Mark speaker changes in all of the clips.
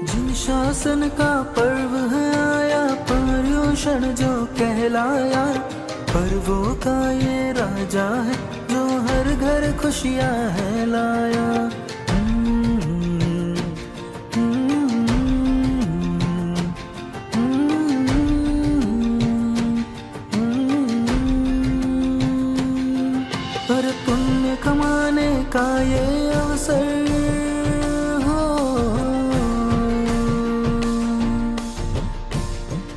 Speaker 1: जिन शासन का पर्व है आया, पर्युषण जो कहलाया, पर्वों का ये राजा है जो हर घर खुशियां है लाया। पर पुण्य कमाने का ये अवसर हो,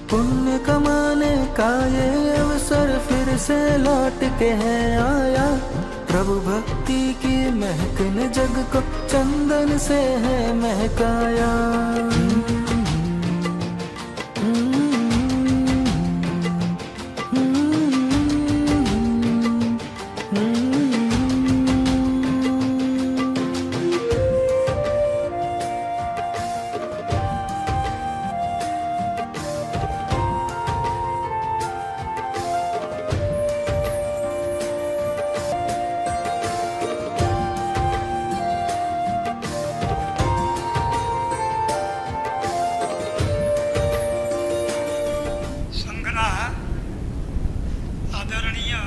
Speaker 1: पुण्य कमाने का ये अवसर फिर से लौट के है आया। प्रभु भक्ति की महक ने जग को चंदन से है महकाया।
Speaker 2: આદરણીય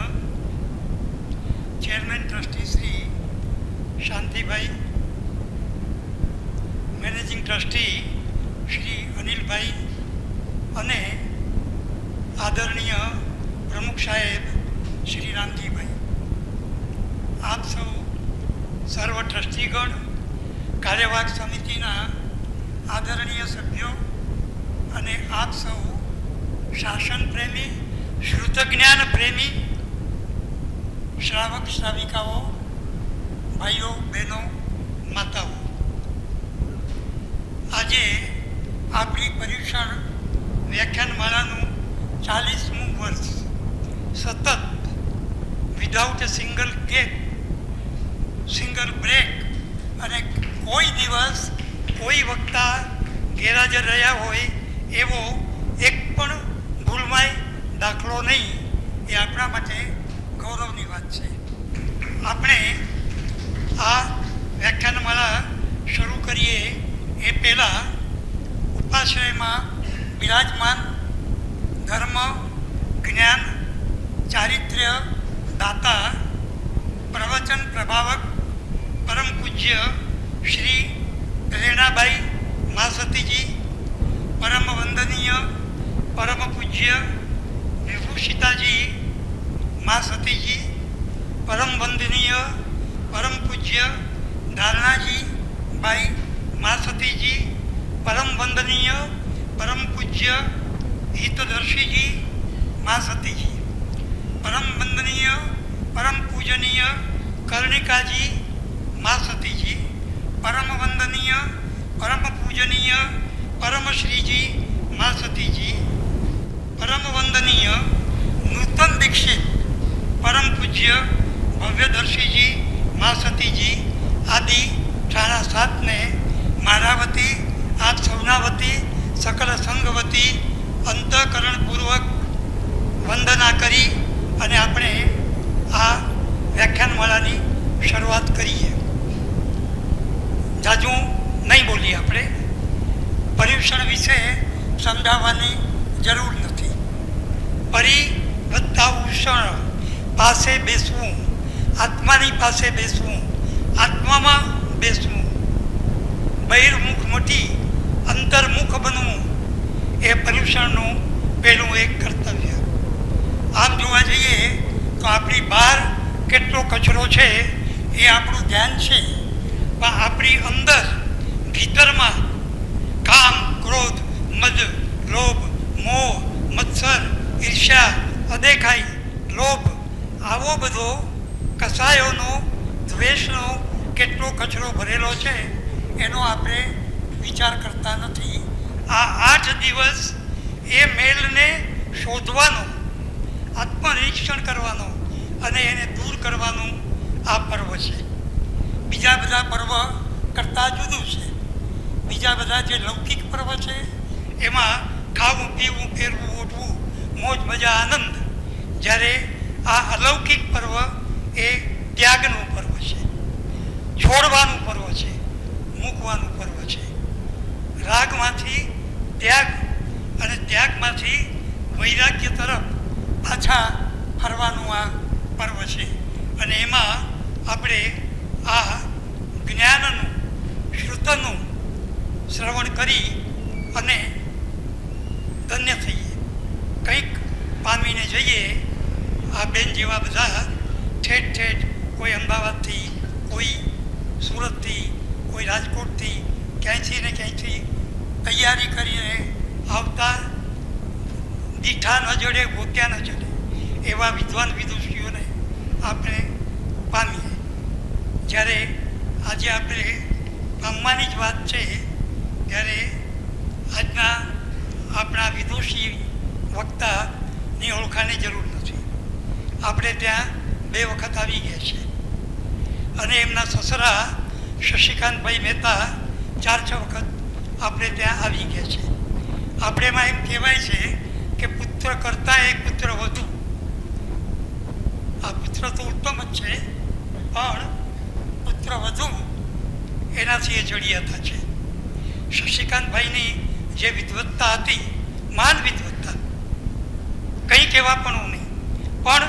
Speaker 2: chairman trustee Shri Shantibhai, managing trustee Shri Anilbhai અને આદરણીય પ્રમુખ સાહેબ શ્રી રામજીભાઈ, આપ સૌ સર્વ ટ્રસ્ટીગણ, કાર્યવાહક સમિતિના આદરણીય સભ્યો અને આપ સૌ શાસન પ્રેમી, શ્રુત જ્ઞાન પ્રેમી શ્રાવક શ્રાવિકાઓ, ભાઈઓ બહેનો, માતાઓ, આજે આપણી પર્યુષણ વ્યાખ્યાનમાળાનું 40મું વર્ષ સતત વિધાઉટ એ સિંગલ ગેપ, સિંગલ બ્રેક અને કોઈ દિવસ કોઈ વક્તા ગેરહાજર રહ્યા હોય એવો એક પણ ભૂલમાય દાખલો નહીં, એ આપણા માટે ગૌરવની વાત છે. આપણે આ વ્યાખ્યાનમાળા શરૂ કરીએ એ પહેલાં ઉપાશ્રયમાં બિરાજમાન ધર્મ, જ્ઞાન, ચારિત્ર્ય દાતા, પ્રવચન પ્રભાવક પરમ પૂજ્ય શ્રી પ્રેરણાબાઈ મહાસતીજી, પરમ વંદનીય પરમ પૂજ્ય વિભૂષિતાજી મહાસતીજી, પરમ વંદનીય પરમ પૂજ્ય ધારણાજી બાઈ મહાસતીજી, પરમ વંદનીય પરમ પૂજ્ય હિતદર્શીજી મહાસતીજી, પરમ વંદનીય પરમ પૂજનીય કર્ણિકાજી મહાસતીજી, પરમ વંદનીય પરમ પૂજનીય પરમશ્રીજી મહાસતીજી, પરમ વંદનીય નૂતન દીક્ષિત પરમ પૂજ્ય ભવ્યદર્શીજી મહાસતીજી આદિ સારા સાતને મારા વતી, આપ સૌના વતી, સકલ સંઘ વતી અંતઃકરણપૂર્વક વંદના કરી અને આપણે આ વ્યાખ્યાનમાળાની શરૂઆત કરીએ. જાજુ નહીં બોલીએ, આપણે પર્યુષણ વિશે સમજાવવાની જરૂર નથી. પરી વત્તા ઉષણ પાસે બેસવું, આત્માની પાસે બેસવું, આત્મામાં બેસવું, બહિર્મુખ મટી અંતર્મુખ બનવું એ પર્યુષણનું પહેલું એક કર્તવ્ય. આમ જોવા જઈએ તો આપણી બહાર કેટલો કચરો છે એ આપણું ધ્યાન છે, પણ આપણી અંદર ભીતરમાં કામ, ક્રોધ, મદ, લોભ, મોહ, મત્સર, ઈર્ષ્યા, અદેખાઈ, લોભ, આવો બધો કસાયોનો, દ્વેષનો કેટલો કચરો ભરેલો છે એનો આપણે વિચાર કરતા નથી. આ 8 દિવસ એ મેલને શોધવાનો, આત્મનિરીક્ષણ કરવાનો અને એને દૂર કરવાનું આ પર્વ છે. બીજા બધા પર્વ કરતાં જુદું છે. બીજા બધા જે લૌકિક પર્વ છે એમાં ખાવું, પીવું, પહેરવું, ઉઠવું, મોજ મજા, આનંદ. જ્યારે આ અલૌકિક પર્વ એ ત્યાગનું પર્વ છે, છોડવાનું પર્વ છે, મૂકવાનું પર્વ છે. રાગ ત્યાગ અને ત્યાગમાંથી વૈરાગ્ય તરફ પાછા ફરવાનું આ પર્વ છે. અને એમાં આપણે આ જ્ઞાનનું શ્રુતનું શ્રવણ કરી અને ધન્ય થઈએ, કંઈક પામીને જઈએ. આ બેન જેવા બધા ઠેઠ ઠેઠ, કોઈ અમદાવાદથી, કોઈ સુરતથી, કોઈ રાજકોટથી, ક્યાંયથી ને ક્યાંયથી તૈયારી કરીને આવતા, દીઠા ન જડે ગોત્યા ન જડે એવા વિદ્વાન વિદુષીઓને આપણે પામીએ. જ્યારે આજે આપણે પામવાની જ વાત છે, ત્યારે આજના આપણા વિદુષી વક્તાની ઓળખાણની જરૂર નથી. આપણે ત્યાં 2 વખત આવી ગયા છે અને એમના સસરા શશિકાંતભાઈ મહેતા 4-6 વખત આપણે ત્યાં આવી ગયા છે. આપણે એમાં એમ કહેવાય છે કે પુત્ર કરતાં એક પુત્ર વધુ. આ પુત્ર તો ઉત્તમ જ છે, પણ પુત્ર વધુ એનાથી એ જડિયાતા છે. શશિકાંતભાઈની જે વિદ્વત્તા હતી, માન વિદ્વત્તા, કંઈ કહેવા પણ નહીં, પણ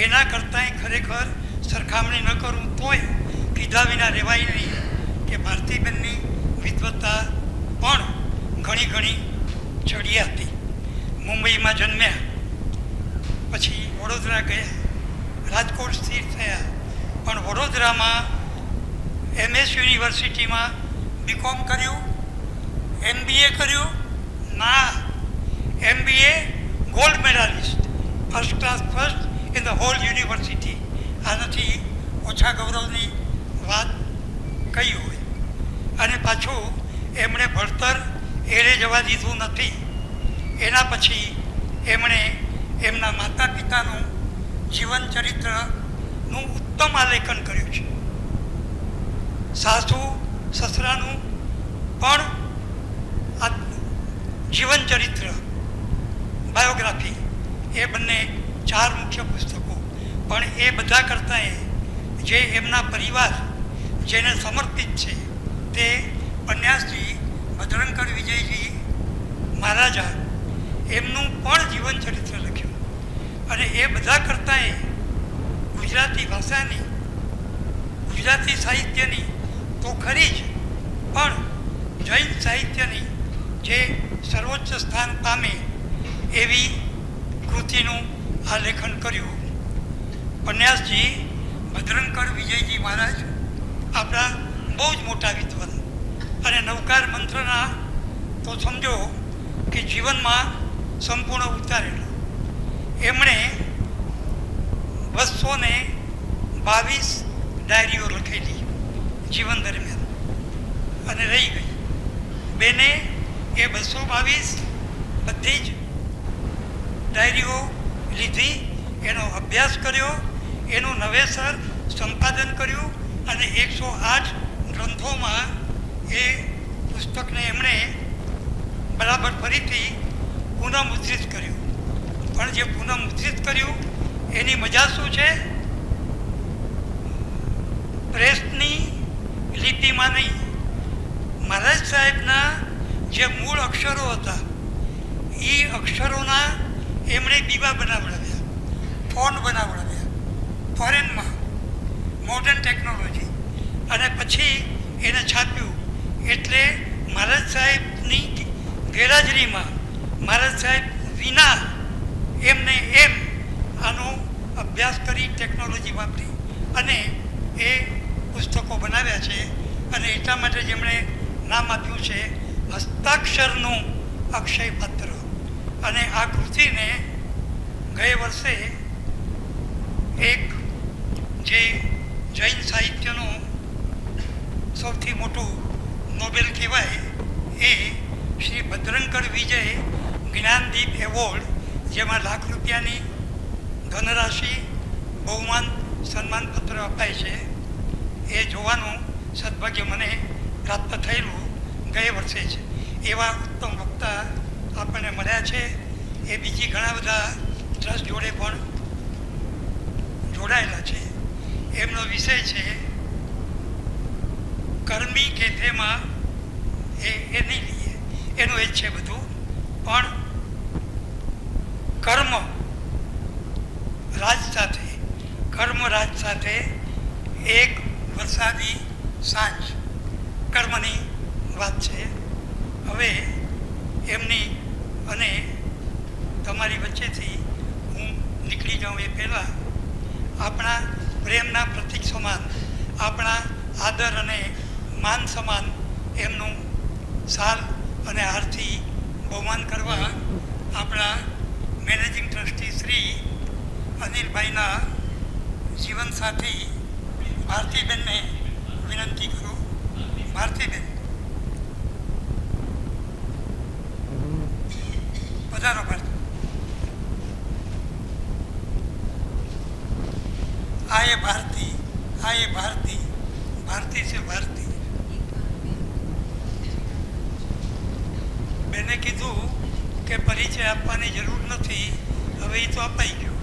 Speaker 2: એના કરતાંય ખરેખર સરખામણી ન કરું તોય કીધા વિના રહેવાય નહીં કે ભારતીબેનની વિદ્વત્તા પણ ઘણી ઘણી ચડિયા હતી. મુંબઈમાં જન્મ્યા, પછી વડોદરા ગયા, રાજકોટ સ્થિર થયા, પણ વડોદરામાં MS યુનિવર્સિટીમાં BCom કર્યું, MBA કર્યું. ના, MBA gold medalist, first class, first in the whole university. આનાથી ઓછા ગૌરવની વાત કઈ હોય? અને પાછું એમણે ભણતર એળે જવા દીધું નથી. એના પછી એમણે એમના માતા પિતાનું જીવન ચરિત્રનું ઉત્તમ આલેખન કર્યું છે. સાસુ સસરાનું પણ આ જીવન ચરિત્ર, બાયોગ્રાફી, એ બંને 4 મુખ્ય પુસ્તકો. પણ એ બધા કરતાં જે એમના પરિવાર જેને સમર્પિત છે તે પન્યાસજી ભદ્રંકર વિજયજી મહારાજા, એમનું પણ જીવન ચરિત્ર લખ્યું. અને એ બધા કરતાં ગુજરાતી ભાષાની, ગુજરાતી સાહિત્યની તો ખરી જ, પણ જૈન સાહિત્યની જે સર્વોચ્ચ સ્થાન પામે એવી કૃતિનું આલેખન કર્યું. પન્યાસજી ભદ્રંકર વિજયજી મહારાજ આપણા બહુ જ મોટા વિદ્વાન, અને નવકાર મંત્રના તો સમજો કે જીવનમાં સંપૂર્ણ ઉતારેલો. એમણે 222 ડાયરીઓ લખેલી જીવન દરમિયાન, અને રહી ગઈ. બેને એ 222 બધી જ ડાયરીઓ લીધી, એનો અભ્યાસ કર્યો, એનું નવેસર સંપાદન કર્યું, અને 108 ગ્રંથોમાં એ પુસ્તકને એમણે બરાબર ફરીથી પુનઃમુદ્રિત કર્યું. પણ જે પુનઃમુદ્રિત કર્યું એની મજા શું છે? પ્રેસની લિપિમાં નહીં, મહારાજ સાહેબના જે મૂળ અક્ષરો હતા એ અક્ષરોના એમણે બીબા બનાવડાવ્યા, ફોન બનાવડાવ્યા ફોરેનમાં, મોડર્ન ટેકનોલોજી, અને પછી એને છાપ્યું. એટલે મહારાજ સાહેબની ગેરહાજરીમાં, મહારાજ સાહેબ વિના એમને એમ આનો અભ્યાસ કરી, ટેકનોલોજી વાપરી અને એ પુસ્તકો બનાવ્યા છે. અને એટલા માટે જ એમણે નામ આપ્યું છે હસ્તાક્ષરનું અક્ષય પાત્ર. અને આ કૃતિને ગયે વર્ષે એક જે જૈન સાહિત્યનું સૌથી મોટું નોબેલ કહેવાય એ શ્રી ભદ્રંકર વિજય જ્ઞાનદીપ એવોર્ડ, જેમાં લાખ રૂપિયાની ધનરાશિ, બહુમાન, સન્માનપત્ર અપાય છે, એ જોવાનું સદભાગ્ય મને પ્રાપ્ત થયેલું ગયે વર્ષે છે. એવા ઉત્તમ વક્તા આપણને મળ્યા છે. એ બીજી ઘણા બધા ટ્રસ્ટ જોડે પણ જોડાયેલા છે. એમનો વિષય છે કર્મી કેથેમાં, એ નહીં લઈએ, એનું એ જ છે બધું. પણ કર્મ રાજ સાથે એક વરસાદી સાંજ કર્મની વાત છે. હવે એમની અને તમારી વચ્ચેથી હું નીકળી જાઉં એ પહેલાં આપણા પ્રેમના પ્રતીક સમાન, આપણા આદર અને માન સમાન એમનું સાલ અને હારથી બહુમાન કરવા આપણા મેનેજિંગ ટ્રસ્ટી શ્રી અનિલભાઈના જીવનસાથી ભારતીબેનને વિનંતી કરું. ભારતીબેન, પધારો. ભારતી છે ભારતી. બેને કીધું કે પરિચય આપવાની જરૂર નથી, હવે એ તો અપાઈ ગયો.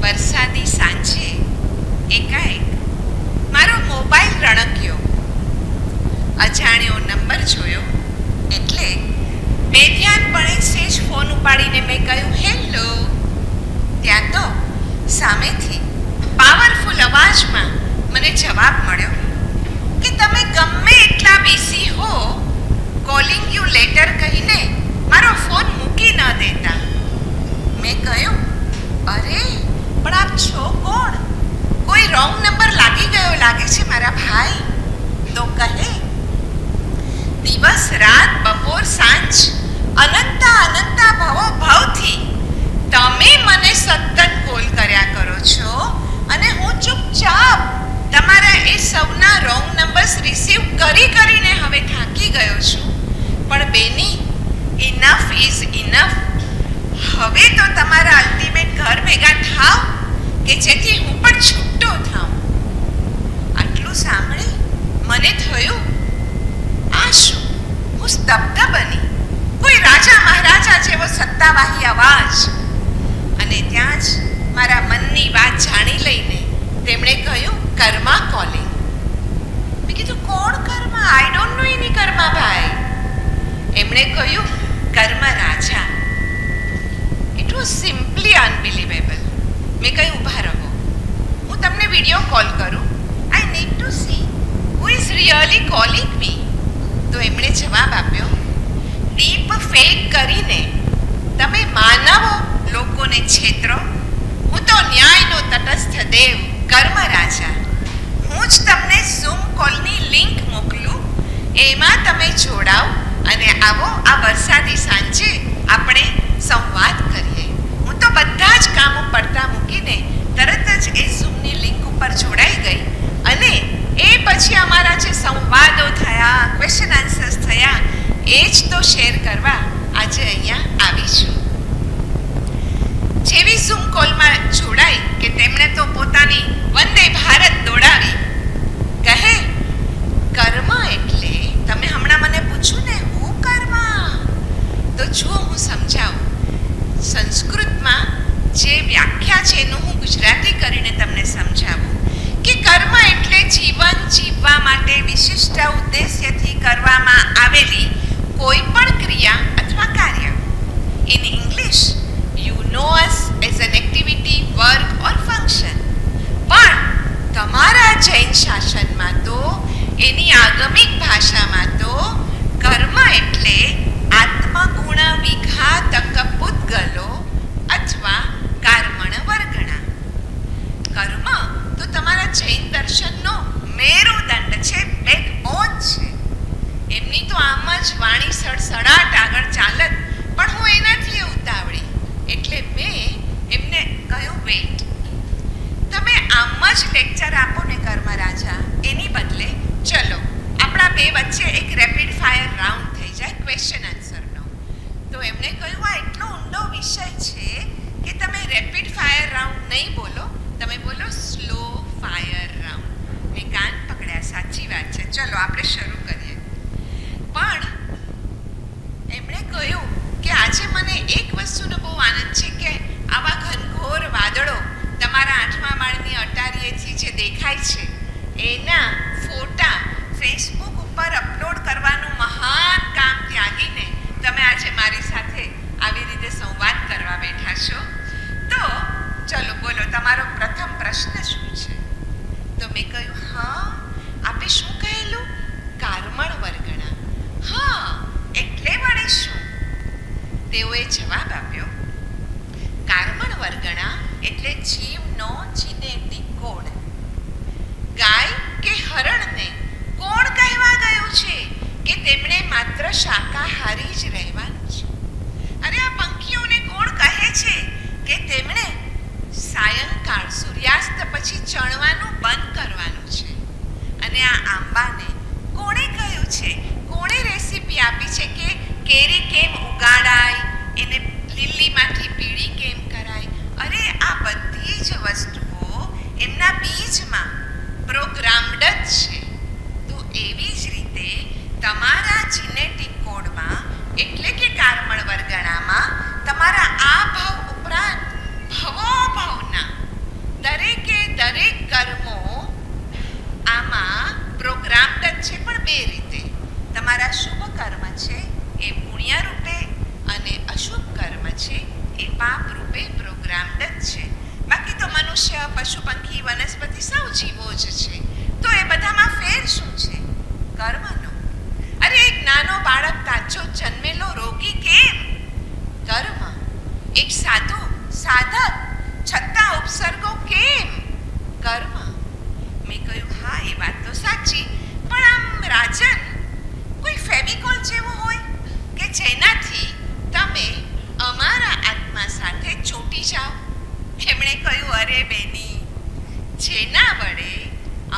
Speaker 3: વરસાદી સાંજે એકાએક મારો મોબાઈલ રણક્યો. અજાણ્યો નંબર જોયો એટલે બેધ્યાનપણે સેજ ફોન ઉપાડીને મેં કહ્યું હેલો. ત્યાં તો સામેથી પાવરફુલ અવાજમાં મને જવાબ મળ્યો કે તમે ગમે એટલા બિઝી હો, કોલિંગ યુ લેટર કહીને મારો ફોન મૂકી ન દેતા. મેં કહ્યું અરે પણ આપ છો કોણ? કોઈ રોંગ નંબર લાગી ગયો લાગે છે મારા ભાઈ. તો કહે દિવસ રાત બપોર સાંજ અનંતા ભવો ભવથી તમે મને સતત કોલ કર્યા કરો છો અને હું ચૂપચાપ તમારા એ સૌના રોંગ નંબર્સ રિસીવ કરીને હવે થાકી ગયો છું. પણ બેની, ઇનફ ઇઝ ઇનફ. હવે તો તમારા અલ્ટિમેટ ઘર ભેગા થાવ કે જેથી હું પણ છૂટો થાઉં. આટલું સાંભળી મને થયું આ શું? હું સ્તબ્ધ બની. કોઈ રાજા મહારાજા જેવો સત્તાવાહી અવાજ. અને ત્યાં જ મારા મનની વાત જાણી લઈને તેમણે કહ્યું કર્મા કોલિંગ. મેં કીધું કોણ Karma? I don't know any Karma ભાઈ. એમણે કહ્યું Karm Raja. It was simply unbelievable. મેં કહ્યું ઊભા રહો, હું તમને વિડીયો કોલ કરું. I need to see who is really calling me. તો એમણે જવાબ આપ્યો ડીપ ફેક કરીને તમે માનવો લોકોને છેતરો. હું તો ન્યાયનો તટસ્થ દેવ, કર્મ રાજા. હું જ તમને ઝૂમ કોલની લિંક મોકલું, એમાં તમે જોડાઓ અને આવો આ વરસાદી સાંજે આપણે સંવાદ કરીએ. હું તો બધા જ કામો પડતા મૂકીને તરત જ એ ઝૂમની લિંક ઉપર જોડાઈ ગઈ અને એ પછી અમારા જે સંવાદો થયા, ક્વેશ્ચન આન્સર્સ થયા, એ જ તો શેર કરવા આજે અહીંયા આવી છું. જેવી ઝૂમ કોલમાં જોડાઈ કે તેમણે તો પોતાની વંદે ભારત દોડાવી. કહે કર્મ એટલે તમે હમણાં મને પૂછ્યું ને હું કર્મ, તો જુઓ હું સમજાવું. સંસ્કૃતમાં જે વ્યાખ્યા છે એનું હું ગુજરાતી કરીને તમને સમજાવું કે કર્મ એટલે જીવન જીવવા માટે વિશિષ્ટ ઉદ્દેશ્યથી કરવામાં આવેલી કોઈ પણ ક્રિયા અથવા કાર્ય. In English you know us as an activity, work or function. પણ તમારા જૈન દર્શનનો મેરુદંડ છે, બેકબોન છે. એમની તો આમ જ વાણી સડસડાટ આગળ ચાલત, પણ હું એનાથી ઉતાવળી એટલે મેં એમને કહ્યું, વેટ, તમે આમ જ લેક્ચર આપો ને કર્મ રાજા, એની બદલે ચલો આપણા બે વચ્ચે એક રેપિડ ફાયર રાઉન્ડ થઈ જાય ક્વેશ્ચન આન્સરનો. તો એમણે કહ્યું, આ એટલો ઊંડો વિષય છે કે તમે રેપિડ ફાયર રાઉન્ડ નહીં બોલો, તમે બોલો સ્લો ફાયર રાઉન્ડ. મેં કાન પકડ્યા, સાચી વાત છે, ચલો આપણે શરૂ કરીએ. પણ એમણે કહ્યું કે આજે મને એક વસ્તુનો બહુ આનંદ છે કે આવા ઘનઘોર વાદળો તમારા 8મા માળની અટારીએથી જે દેખાય છે એના ફોટા ફેસબુક ઉપર અપલોડ કરવાનું મહાન કામ ત્યાગીને તમે આજે મારી સાથે આવી રીતે સંવાદ કરવા બેઠા છો. તો ચલો બોલો, તમારો પ્રથમ પ્રશ્ન શું છે? તો મેં કહ્યું, હા, આપે શું કહેલું? કાર્મણ વર્ગણા. હા, એટલે વળે શું? તેઓએ જવાબ આપ્યો, કાર્મણ વર્ગણા એટલે જીવનો જીનેટિક કોડ. ગાય કે હરણને કોણ કહેવા ગયું છે કે તેમણે માત્ર શાકાહારી જ રહેવાનું છે? અરે આ પંખીઓને કોણ કહે છે કે તેમણે સાયંકાળ સૂર્યાસ્ત પછી ચણવાનું બંધ કરવાનું છે? અને આ આંબાને કોણે કહ્યું છે, કોણે રેસીપી આપી છે કે કેરી કેમ ઉગાડાય, એને લીલીમાંથી પીળી કેમ કરાય? અરે આ બધી જ વસ્તુઓ એમના બીજમાં પ્રોગ્રામ્ડ જ છે. તો એવી જ રીતે તમારા જીનેટિક કોડમાં એટલે કે કાર્મણ વર્ગણામાં તમારા આ ભાવ ઉપરાંત ભવોભવના દરેકે દરેક કર્મો આમાં પ્રોગ્રામ્ડ જ છે, પણ બે રીતે. તમારા શુભ કર્મ છે એ પુણ્ય રૂપે અને અશુભ કર્મ છે એ પાપ રૂપે પ્રોગ્રામ્ડ જ છે. બાકી તો મનુષ્ય, પશુ, પંખી, વનસ્પતિ સૌ જીવો જ છે. તો એ બધામાં ફેર શું છે? કર્મનો. અરે એક નાનો બાળક તાજો જન્મેલો રોગી કેમ? કર્મ. એક સાધુ સાધક છતાં ઉપસર્ગો કેમ? કર્મ. મેં કહ્યું, હા, એ વાત તો સાચી, પણ આમ રાજન, કોઈ ફેવિકોલ જેવું હોય કે જેનાથી તમે અમારા આત્મા સાથે ચોંટી જાઓ? એમણે કહ્યું, અરે બેની, જેના વડે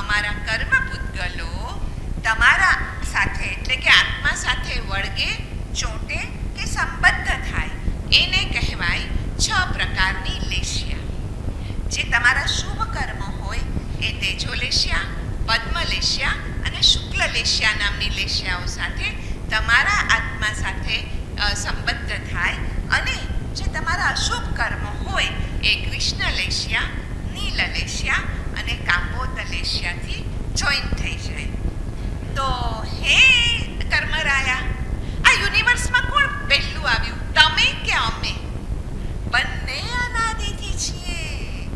Speaker 3: અમારા કર્મ પૂતગલો તમારા સાથે એટલે કે આત્મા સાથે વળગે, ચોંટે કે સંબદ્ધ થાય એને કહેવાય 6 પ્રકારની લેશિયા. જે તમારા શુભ કર્મ હોય એ તેજો લેશિયા, પદ્મ લેશિયા અને શુક્લ લેશિયા નામની લેશિયાઓ સાથે તમારા આત્મા સાથે સંબદ્ધ થાય. અને જે તમારા અશુભ કર્મ હોય એ કૃષ્ણ લેશિયા, નીલ લેશિયા અને કાપોત લેશિયાથી જોઈન્ટ થઈ જાય. તો હે કર્મરાયા, આ યુનિવર્સમાં કોણ પહેલું આવ્યું, તમે કે અમે? બંને અનાદિથી છીએ,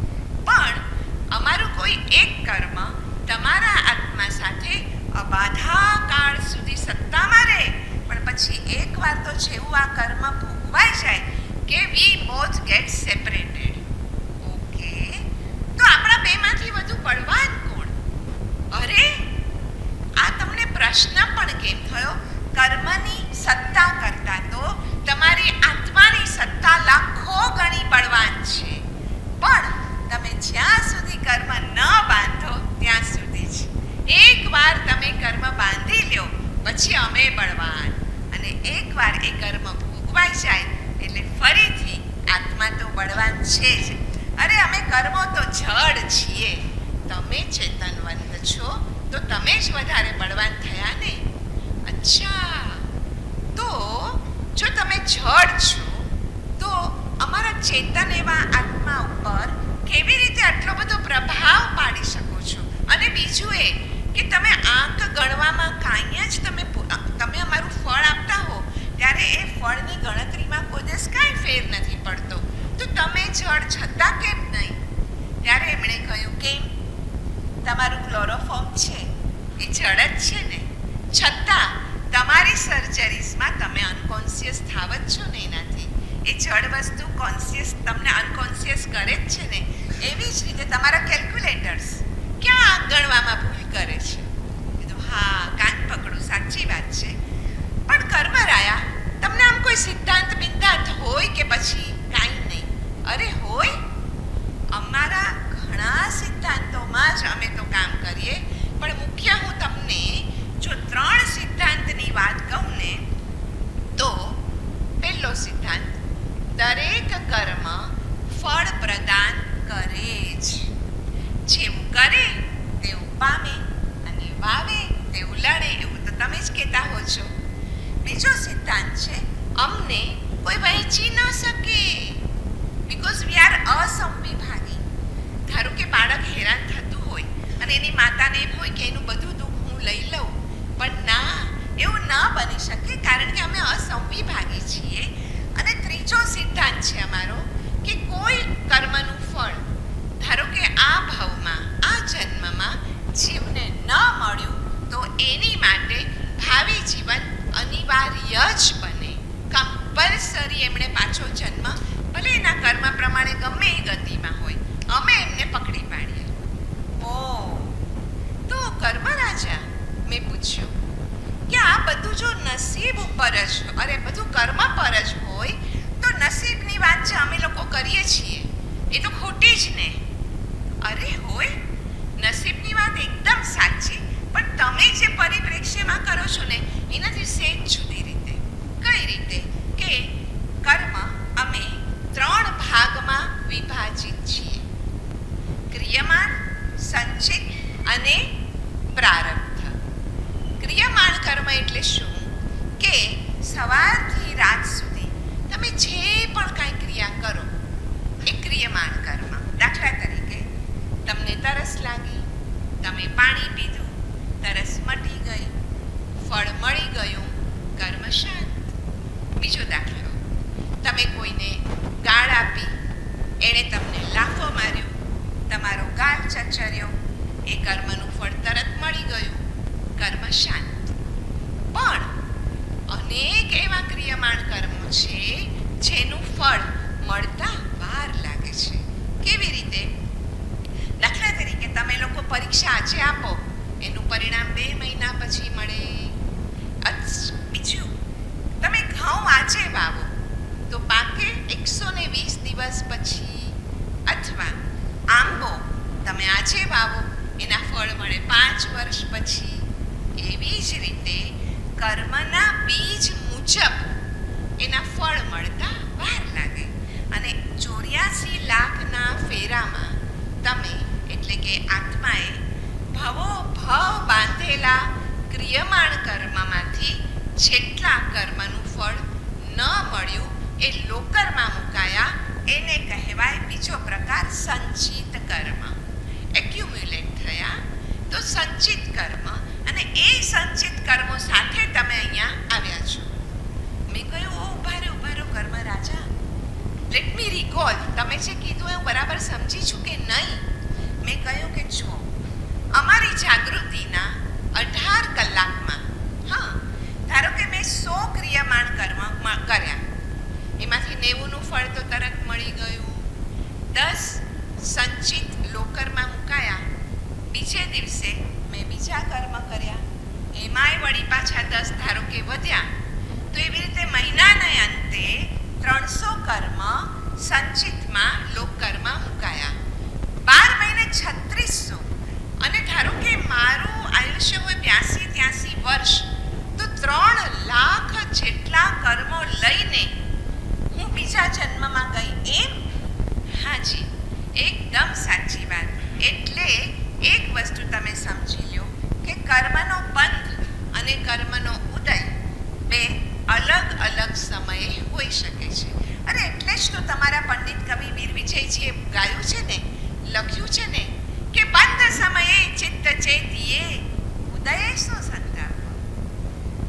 Speaker 3: પણ અમારું કોઈ એક કર્મ તમારા આત્મા સાથે અબાધા કાળ સુધી સત્તામાં રહે, પણ પછી એકવાર તો જેવું આ કર્મ ભોગવાઈ જાય કે we both get separated. Okay, તો આપણા બેમાંથી વધુ બળવાન કોણ? અરે આ તમને પ્રશ્ન પણ કેમ થયો? કર્મની સત્તા કરતા તો તમારી આત્માની સત્તા લાખો ગણી બળવાન છે. પણ તમે જ્યાં સુધી કર્મ ન બાંધો ત્યાં સુધી જ. એકવાર તમે કર્મ બાંધી લ્યો પછી અમે બળવાન, અને એકવાર એ કર્મ ભોગવાઈ જાય એટલે ફરીથી આત્મા તો બળવાન છે જ. અરે અમે કર્મો તો જડ છીએ, તમે ચેતનવંત છો તો તમે જ વધારે બળવાન થયા ને. અચ્છા, તો જો તમે જડ છો તો અમારા ચેતન એવા આત્મા ઉપર કેવી રીતે આટલો બધો પ્રભાવ પાડી શકો છો? અને બીજું એ કે તમે આંક ગણવામાં કાંઈ જ તમે અમારું ફળ આપતા હો ત્યારે એ ફળની ગણતરીમાં કોઈ દિવસ કાંઈ ફેર નથી પડતો, તો તમે જડ છતાં કેમ નહીં? ત્યારે એમણે કહ્યું, કેમ? તમારું ક્લોરોફોર્મ છે એ જડ જ છે ને, છતાં તમારી સર્જરીઝમાં તમે અનકોન્શિયસ થાવ જ છો ને એનાથી. એ જડ વસ્તુ કોન્શિયસ તમને અનકોન્શિયસ કરે જ છે ને. એવી જ રીતે તમારા કેલ્ક્યુલેટર્સ ક્યાં ગણવામાં ભૂલ કરે છે. કીધું હા, કાન પકડું, સાચી વાત છે. પણ કર્મરાયા, તમને આમ કોઈ સિદ્ધાંત બિદ્ધાંત હોય કે પછી કાંઈ નહીં? અરે હોય, અમારા ઘણા સિદ્ધાંતોમાં જ અમે તો કામ કરીએ. પણ મુખ્ય હું તમને જો 3 સિદ્ધાંતની વાત કહું ને, તો પહેલો સિદ્ધાંત, દરેક કર્મ ફળ પ્રદાન કરે જ. જેવું કરે તેવું પામે, અને વાવે તેવું લડે, એવું તો તમે જ કહેતા હો છો. બીજો સિદ્ધાંત છે, અમને કોઈ વહેંચી ન શકે, બીકોઝ વી આર અસંવિભાગી. ધારો કે બાળક હેરાન થતું હોય અને એની માતાને એમ હોય કે એનું બધું દુઃખ હું લઈ લઉં, પણ ના, એવું ન બની શકે, કારણ કે અમે અસંવિભાગી છીએ. અને ત્રીજો સિદ્ધાંત છે અમારો કે કોઈ કર્મનું ફળ, ધારો કે આ ભવમાં, આ જન્મમાં જીવને ન મળ્યું તો એની માટે ભાવિ જીવન અનિવાર્ય જ બને, કમ્પલસરી એમણે પાછો જન્મ, ભલે એના કર્મ પ્રમાણે ગમે એ ગતિમાં હોય, અમે એમને પકડી પાડીએ. ઓ, તો કર્મરાજા, મેં પૂછ્યું કે આ બધું જો નસીબ ઉપર જ, અરે બધું કર્મ પર જ હોય, તો નસીબની વાત જે અમે લોકો કરીએ છીએ એ તો ખોટી જ ને? અરે હોય, નસીબની વાત એકદમ સાચી, પણ તમે જે પરિપ્રેક્ષ્યમાં કરો છો ને એનાથી સેજ જુદી રીતે. કઈ રીતે? કે કર્મ અમે 3 ભાગમાં વિભાજિત છીએ, ક્રિયમાણ, સંચિત અને પ્રારબ્ધ. ક્રિયમાણ કર્મ એટલે શું? કે સવારથી રાત સુધી તમે જે પણ કાંઈ ક્રિયા કરો એ ક્રિયમાણ કર્મ. દાખલા તરીકે તમને તરસ લાગી, તમે પાણી પીધું, તરસ મટી ગઈ, ફળ મળી ગયું, કર્મ શાંત. બીજો દાખલો, તમે કોઈને ગાળ આપી, એણે તમને લાફો માર્યો, તમારો ગાલ ચચર્યો, એ કર્મનું ફળ તરત મળી ગયું, કર્મ શાંત. પણ અનેક એવા ક્રિયમાણ કર્મો છે જેનું ફળ મળતા વાર લાગે છે. કેવી રીતે? દાખલા તરીકે તમે લોકો પરીક્ષા આજે આપો, એનું પરિણામ 2 મહિના પછી મળે. બીજું, તમે ઘઉં આજે વાવો તો પાકે 120 દિવસ પછી. અથવા આંબો તમે આજે વાવો, એના ફળ મળે 5 વર્ષ પછી. એવી જ રીતે કર્મના બીજ મુજબ એના ફળ મળતા વાર લાગે. અને 84 લાખના ફેરામાં તમે, એટલે કે આત્માએ ભવો ભવ બાંધેલા ક્રિયમાણ કર્મમાંથી જેટલા કર્મનું ફળ ન મળ્યું એ લોકરમાં મુકાયા, એને કહેવાય બીજો પ્રકાર સંચિત કર્મ. એક્યુમ્યુલેટ થયા તો સંચિત કર્મ. અને એ સંચિત કર્મો સાથે તમે અહીંયા આવ્યા છો. મેં કહ્યું, ઓ ઉભા રહો કર્મ રાજા, લેટ મી રિકોલ. તમે જે કીધું એ બરાબર સમજી છું કે નહીં? મેં કહ્યું કે જો અમારી જાગૃતિના 18 કલાકમાં, હા, ધારો કે મેં 100 ક્રિયમાણ કર્મ કર્યા, એમાંથી 90નું ફળ તો તરત મળી ગયું, 10 સંચિત લોકરમાં મુકાયા, બીજે દિવસે મેં બીજા કર્મ કર્યા, એમાંય વળી પાછા 10 ધારો કે વધ્યા, તો એવી રીતે મહિનાના અંતે 300 કર્મ સંચિતમાં લોકરમાં મુકાયા. 12 મહિને 3600. અને ધારો કે મારું આયુષ્ય હોય 82-83 વર્ષ, તો 3 લાખ જેટલા કર્મો લઈને હું બીજા જન્મમાં ગઈ, એમ? હાજી, એકદમ સાચી વાત. એટલે એક વસ્તુ તમે સમજી લો કે કર્મનો બંધ અને કર્મનો ઉદય 2 અલગ અલગ સમયે હોઈ શકે છે. અને એટલે જ તો તમારા પંડિત કવિ વીર વિજયજીએ ગાયું છે ને, લખ્યું છે ને કે બંધ સમયે ચિત્ત ચેતીએ ઉદયે શું સંતાપ.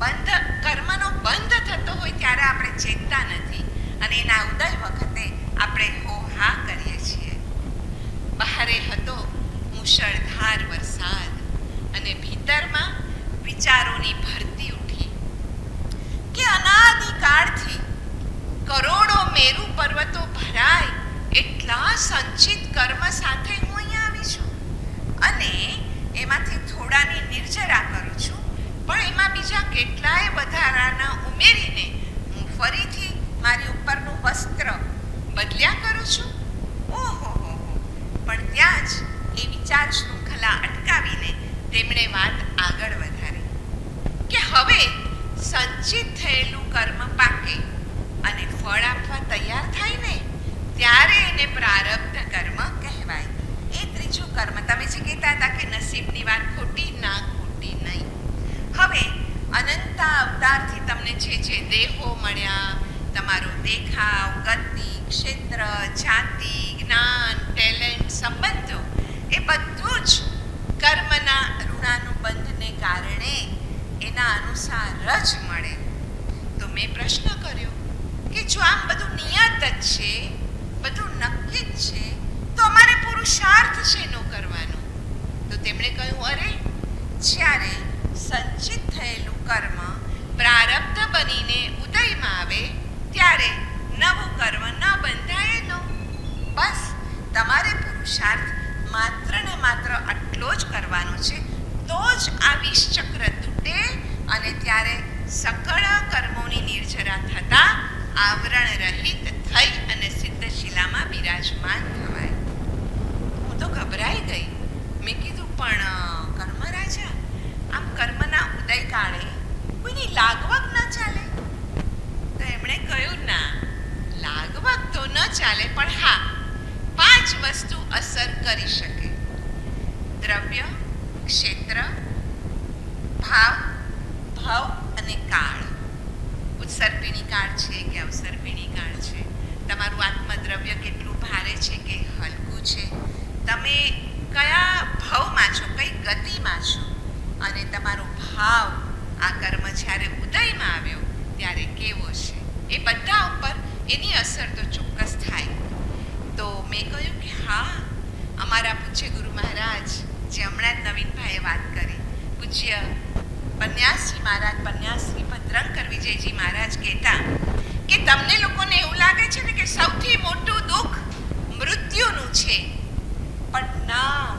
Speaker 3: બંધ, કર્મનો બંધ થતો હોય ત્યારે આપણે ચેતતા નથી, અને એના ઉદય વખતે આપણે હો હા કરીએ છીએ. બહારે હતો મુશળધાર વરસાદ, અને ભીતરમાં વિચારોની ભરતી ઉઠી કે અનાદિકાળથી કરોડો મેરુ પર્વતો ભરાય એટલા સંચિત કર્મ સાથે હું અહીંયા આવી છું. અને એમાંથી થોડાની નિર્જરા કરું છું, પણ એમાં બીજા કેટલાય વધારાના ઉમેરીને હું ફરીથી મારી ઉપરનું વસ્ત્ર બદલ્યા કરું છું. ઓહો હો, પણ ત્યાં જ એ વિચાર શૃંખલા અટકાવીને તેમણે વાત આગળ વધારી કે હવે સંચિત થયેલું કર્મ પાકે અને ફળ આપવા તૈયાર થાય ને ત્યારે એને પ્રારબ્ધ કર્મ કહેવાય. એ ત્રીજું કર્મ તમે જે કહેતા હતા કે નસીબની વાત ખોટી ના ખોટી નહીં. હવે અનંત અવતારથી તમને જે દેહો મળ્યા, તમારો દેખાવ, ગતિ, ક્ષેત્ર, જાતિ, જ્ઞાન, ટેલેન્ટ, સંબંધો, એ બધું જ કર્મના ઋણાનુબંધને કારણે એના અનુસાર જ મળે. તો મેં પ્રશ્ન કર્યો કે જો આમ બધું નિયત જ છે, બધું નક્કી જ છે, તો અમારે પુરુષાર્થ શેનો કરવાનો? તો તેમણે કહ્યું, અરે જ્યારે સંચિત થયેલું કર્મ પ્રારબ્ધ બનીને ઉદયમાં આવે ત્યારે નવું કર્મ ન બંધાય એનો. બસ તમારે પુરુષાર્થ માત્ર ને માત્ર આટલો જ કરવાનો છે, તો જ આ વિષચક્ર તૂટે અને ત્યારે સકળ કર્મોની નિર્જરા થતા આવરણ રહિત થઈ અને સિદ્ધશિલામાં બિરાજમાન થવાય. હું તો ગભરાઈ ગઈ. મેં કીધું, પણ કર્મરાજા, આમ કર્મના ઉદયકાળે કોઈની લાગવગ ન ચાલે? તો એમણે કહ્યું, ના, લાગવગ તો ન ચાલે, પણ હા, 5 વસ્તુ અસર કરી શકે: દ્રવ્ય, ક્ષેત્ર, ભાવ, ભવ અને કાળ. ઉત્સર્પિણી કાળ છે કે અવસર્પિણી કાળ છે, તમારું આત્મદ્રવ્ય કેટલું ભારે છે કે હલકું છે, તમે કયા ભાવમાં છો, કઈ ગતિમાં છો, અને તમારો ભાવ આ કર્મ જ્યારે ઉદયમાં આવ્યો ત્યારે કેવો છે, એ બધા ઉપર એની અસર તો ચોક્કસ થાય. તો મેં કહ્યું કે હા, અમારા પૂજ્ય ગુરુ મહારાજ, જે હમણાં જ નવીનભાઈએ વાત કરી, પૂજ્ય પન્યાસી મહારાજ, પન્યાસી ભદ્રંકર વિજયજી મહારાજ કહેતા કે તમને લોકોને એવું લાગે છે ને કે સૌથી મોટું દુઃખ મૃત્યુનું છે, પણ ના,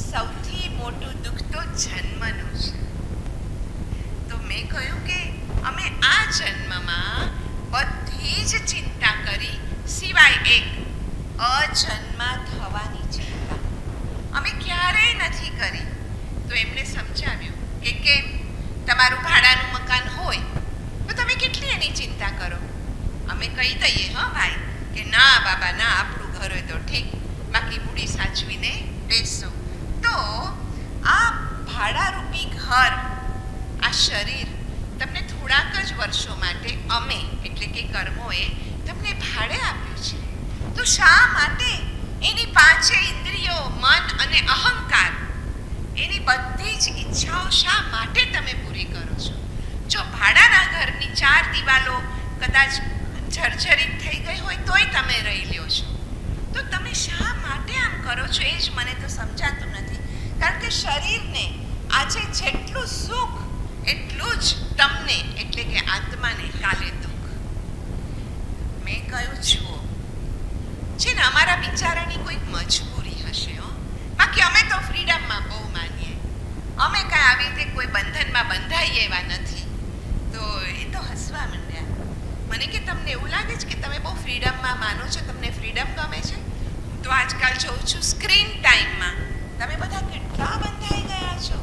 Speaker 3: સૌથી મોટું દુઃખ તો જન્મનું છે. તો મેં કહ્યું કે અમે આ જન્મમાં બધી જ ચિંતા કરી સિવાય એક અજન્મ થવાની ચિંતા અમે ક્યારેય નથી કરી. તો એમણે સમજાવ્યું કે કેમ, તમારું ભાડાનું મકાન હોય તો તમે કેટલી એની ચિંતા કરો? અમે કહી દઈએ, હા ભાઈ, કે ના બાબા ના, આપણું ઘર હોય તો ઠીક, બાકી મૂડી સાચવીને બેસો. તો આ ભાડારૂપી ઘર, આ શરીર તમને થોડાક જ વર્ષો માટે અમે એટલે કે કર્મોએ તમને ભાડે આપ્યું છે. તો શા માટે એની 5 ઇન્દ્રિયો, મન અને અહંકાર, એની બધી જ ઈચ્છાઓ શા માટે તમે પૂરી કરો છો? જો ભાડાના ઘરની 4 દિવાલો કદાચ જર્જરિત થઈ ગઈ હોય તોય તમે રહી લ્યો છો, તો તમે શા માટે આમ કરો છો એ જ મને તો સમજાતું નથી. કારણ કે શરીરને આજે જેટલું સુખ એટલું જ તમને એટલે કે આત્માને કાલે દુઃખ. મેં કહ્યું, જુઓ, છે ને અમારા બિચારાની કોઈક મજબૂરી હશે, બાકી અમે તો ફ્રીડમમાં બહુ માનીએ, અમે કાંઈ આવી રીતે કોઈ બંધનમાં બંધાઈએ એવા નથી. તો એ તો હસવા માંડ્યા. મને કે તમને એવું લાગે છે કે તમે બહુ ફ્રીડમમાં માનો છો, તમને ફ્રીડમ ગમે છે? હું તો આજકાલ જોઉં છું સ્ક્રીન ટાઈમમાં તમે બધા કેટલા બંધાઈ ગયા છો.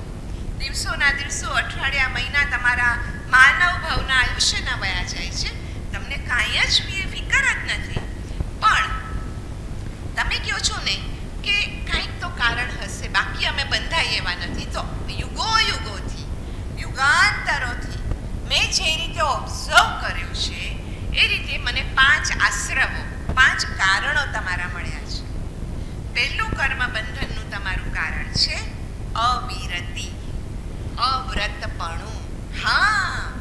Speaker 3: દિવસોના દિવસો, અઠવાડિયા, મહિના તમારા માનવ ભાવના આયુષ્યના વયા જાય છે, તમને કાંઈ જ ફિકર જ નથી. પણ તમે કહો છો ને કે કંઈક તો કારણ હશે, બાકી અમે બંધાઈ એવા નથી. તો યુગોથી, યુગાંતરોથી મેં જે રીતે ઓબ્ઝર્વ કર્યું છે એ રીતે મને 5 આશ્રવો, 5 કારણો તમારા મળ્યા છે. પહેલું કર્મ બંધનનું તમારું કારણ છે અવિરતિ, અવ્રતપણું. હા,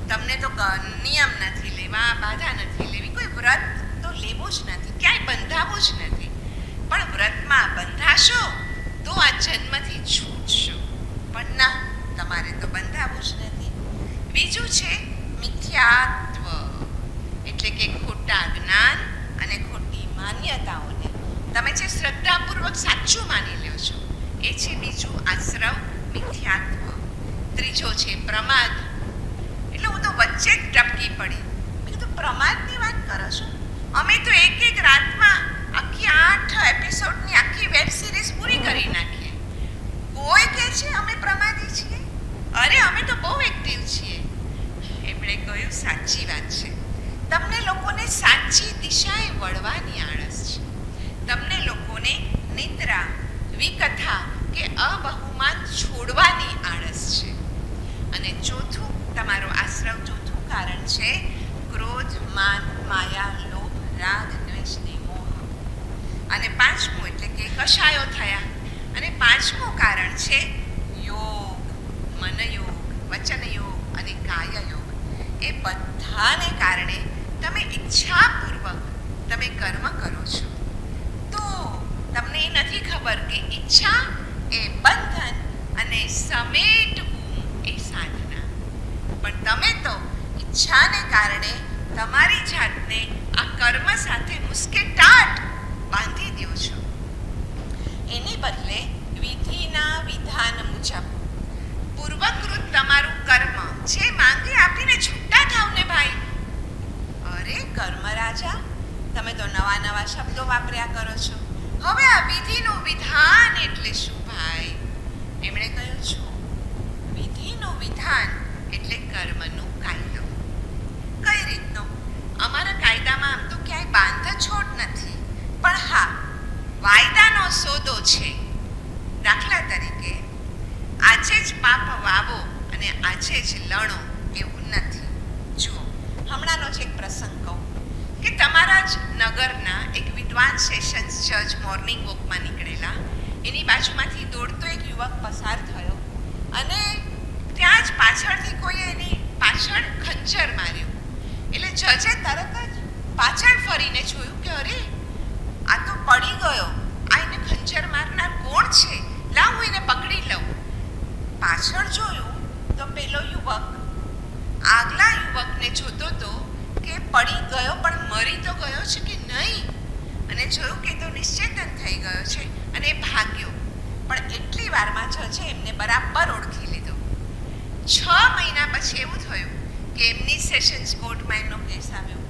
Speaker 3: તમને તો નિયમ નથી લેવા, બાધા નથી લેવી, કોઈ વ્રત તો લેવું જ નથી, ક્યાંય બંધાવું જ નથી. પણ વ્રતમાં બંધાશો તો આ જન્મથી છૂટશો, પણ ના, તમારે તો બંધાવું જ નથી. બીજું છે મિથ્યાત્વ, એટલે કે ખોટા જ્ઞાન અને ખોટી માન્યતાઓને તમે જે શ્રદ્ધાપૂર્વક સાચું માની લ્યો છો એ છે બીજું આશ્રવ મિથ્યાત્વ, ત્રીજો છે પ્રમાદ. એટલે હું તો વચ્ચે જ ટપકી પડી. મેં કીધું પ્રમાદની વાત કરો છો? અમે તો એક રાતમાં આખી 8 એપિસોડની આખી વેબ સિરીઝ પૂરી કરી નાખીએ. કોઈ કહે છે અમે પ્રમાદી છીએ? અરે અમે તો બહુ એક્ટિવ છીએ. એમણે કહ્યું સાચી વાત છે, તમને લોકોને સાચી દિશાએ વળવાની આળસ છે. તમને લોકોને નિદ્રા, વિકથા કે અબહુમાન છોડવાની આળસ છે. અને ચોથું તમારો આશ્રવ, ચોથું કારણ છે ક્રોધ, માન, માયા, લોભ, રાગ, દ્વેષ ને મોહ. અને પાંચમું એટલે કે કશાયો થયા. અને પાંચમું કારણ છે યોગ, મનયોગ, વચનયોગ અને કાયયોગ. એ બધાને કારણે તમે ઈચ્છાપૂર્વક તમે કર્મ કરો છો. તો તમને એ નથી ખબર કે ઈચ્છા એ બંધન અને સમેટવું એ સાધના. પણ તમે તો ઈચ્છાને કારણે તમારી જાતને આ કર્મ સાથે મુસ્કેટાટ બાંધી દો છો. એની બદલે વિધિના વિધાન મુજબ પૂર્વકૃત તમારું કર્મ જે માંગે આપીને છૂટા થાવ ને ભાઈ. અરે કર્મ રાજા, તમે તો નવા નવા શબ્દો વાપર્યા કરો છો. હવે આ વિધિનું વિધાન એટલે શું ભાઈ? એમણે કહ્યું છું વિધિનું વિધાન એટલે કર્મનો કાયદો. કઈ રીતનો? અમારા કાયદામાં આમ તો ક્યાંય બાંધછોડ નથી, પણ હા વાયદાનો સોદો છે. દાખલા તરીકે આજે જ પાપ વાવો અને આજે જ લણો એવું નથી. જુઓ, હમણાંનો જ એક પ્રસંગ કહું કે તમારા જ નગરના એક વિદ્વાન સેશન્સ જજ મોર્નિંગ વોકમાં નીકળેલા. એની બાજુમાંથી દોડતો એક યુવક પસાર થયો અને ત્યાં જ પાછળથી કોઈએ એની પાછળ ખંજર માર્યું. એટલે જજે તરત જ પાછળ ફરીને જોયું કે અરે આ તો પડી ગયો, આ એને ખંજર મારનાર કોણ છે? લાવ હું એને પકડી લઉં. પાછળ જોયું તો પેલો યુવક આગલા યુવકને જોતો હતો કે પડી ગયો પણ મરી તો ગયો છે કે નહીં, અને જોયું કે તો નિશ્ચેતન થઈ ગયો છે અને ભાગ્યો. પણ એટલી વારમાં જજે એમને બરાબર ઓળખી લીધો. 6 મહિના પછી એવું થયું કે એમની સેશન્સ કોર્ટમાં એમનો કેસ આવ્યો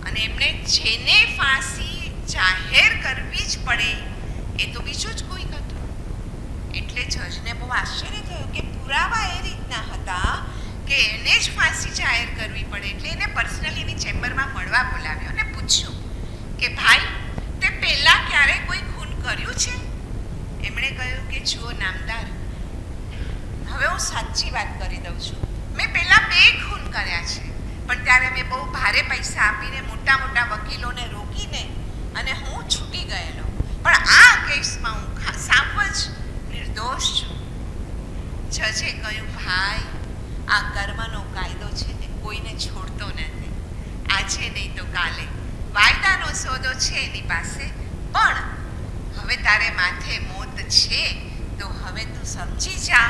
Speaker 3: અને એમણે જેને ફાંસી જાહેર કરવી જ પડે એ તો બીજું જ કોઈક હતું. એટલે જજને બહુ આશ્ચર્ય થયું કે પુરાવા એ રીતના હતા કે એને જ ફાંસી જાહેર કરવી પડે. એટલે એને પર્સનલી એની ચેમ્બરમાં મળવા બોલાવ્યો અને પૂછ્યું કે ભાઈ તે પહેલાં ક્યારે કોઈ ખૂન કર્યું છે? એમણે કહ્યું કે જુઓ નામદાર, હવે હું સાચી વાત કરી દઉં છું, મેં પહેલાં 2 ખૂન કર્યા છે, પણ ત્યારે મેં બહુ ભારે પૈસા આપીને મોટા મોટા વકીલોને રોકીને અને હું છૂટી ગયેલો. પણ આ કેસમાં હું સાવ જ નિર્દોષ છું. જજે કહ્યું ભાઈ આ કર્મનો કાયદો છે ને કોઈને છોડતો નથી. આજે નહીં તો કાલે વાયદાનો સોદો છે એની પાસે. પણ હવે તારે માથે મોત છે તો હવે તું સમજી જા,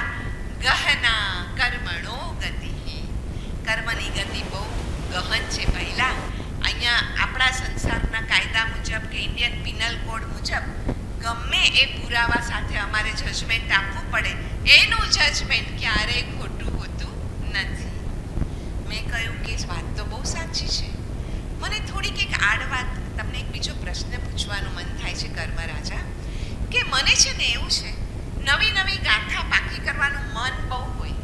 Speaker 3: ગહના કર્મણો ગતિ. કર્મની ગતિ બહુ ગહન છે પહેલા. અહીંયા આપણા સંસારના કાયદા મુજબ કે ઇન્ડિયન પિનલ કોડ મુજબ ગમે એ પુરાવા સાથે અમારે જજમેન્ટ આપવું પડે. એનું જજમેન્ટ ક્યારેય ખોટું હોતું નથી. મેં કહ્યું કે વાત તો બહુ સાચી છે. મને થોડીક એક આડ વાત, તમને એક બીજો પ્રશ્ન પૂછવાનું મન થાય છે કર્મ રાજા, કે મને છે ને એવું છે નવી નવી ગાથા પાકી કરવાનું મન બહુ હોય,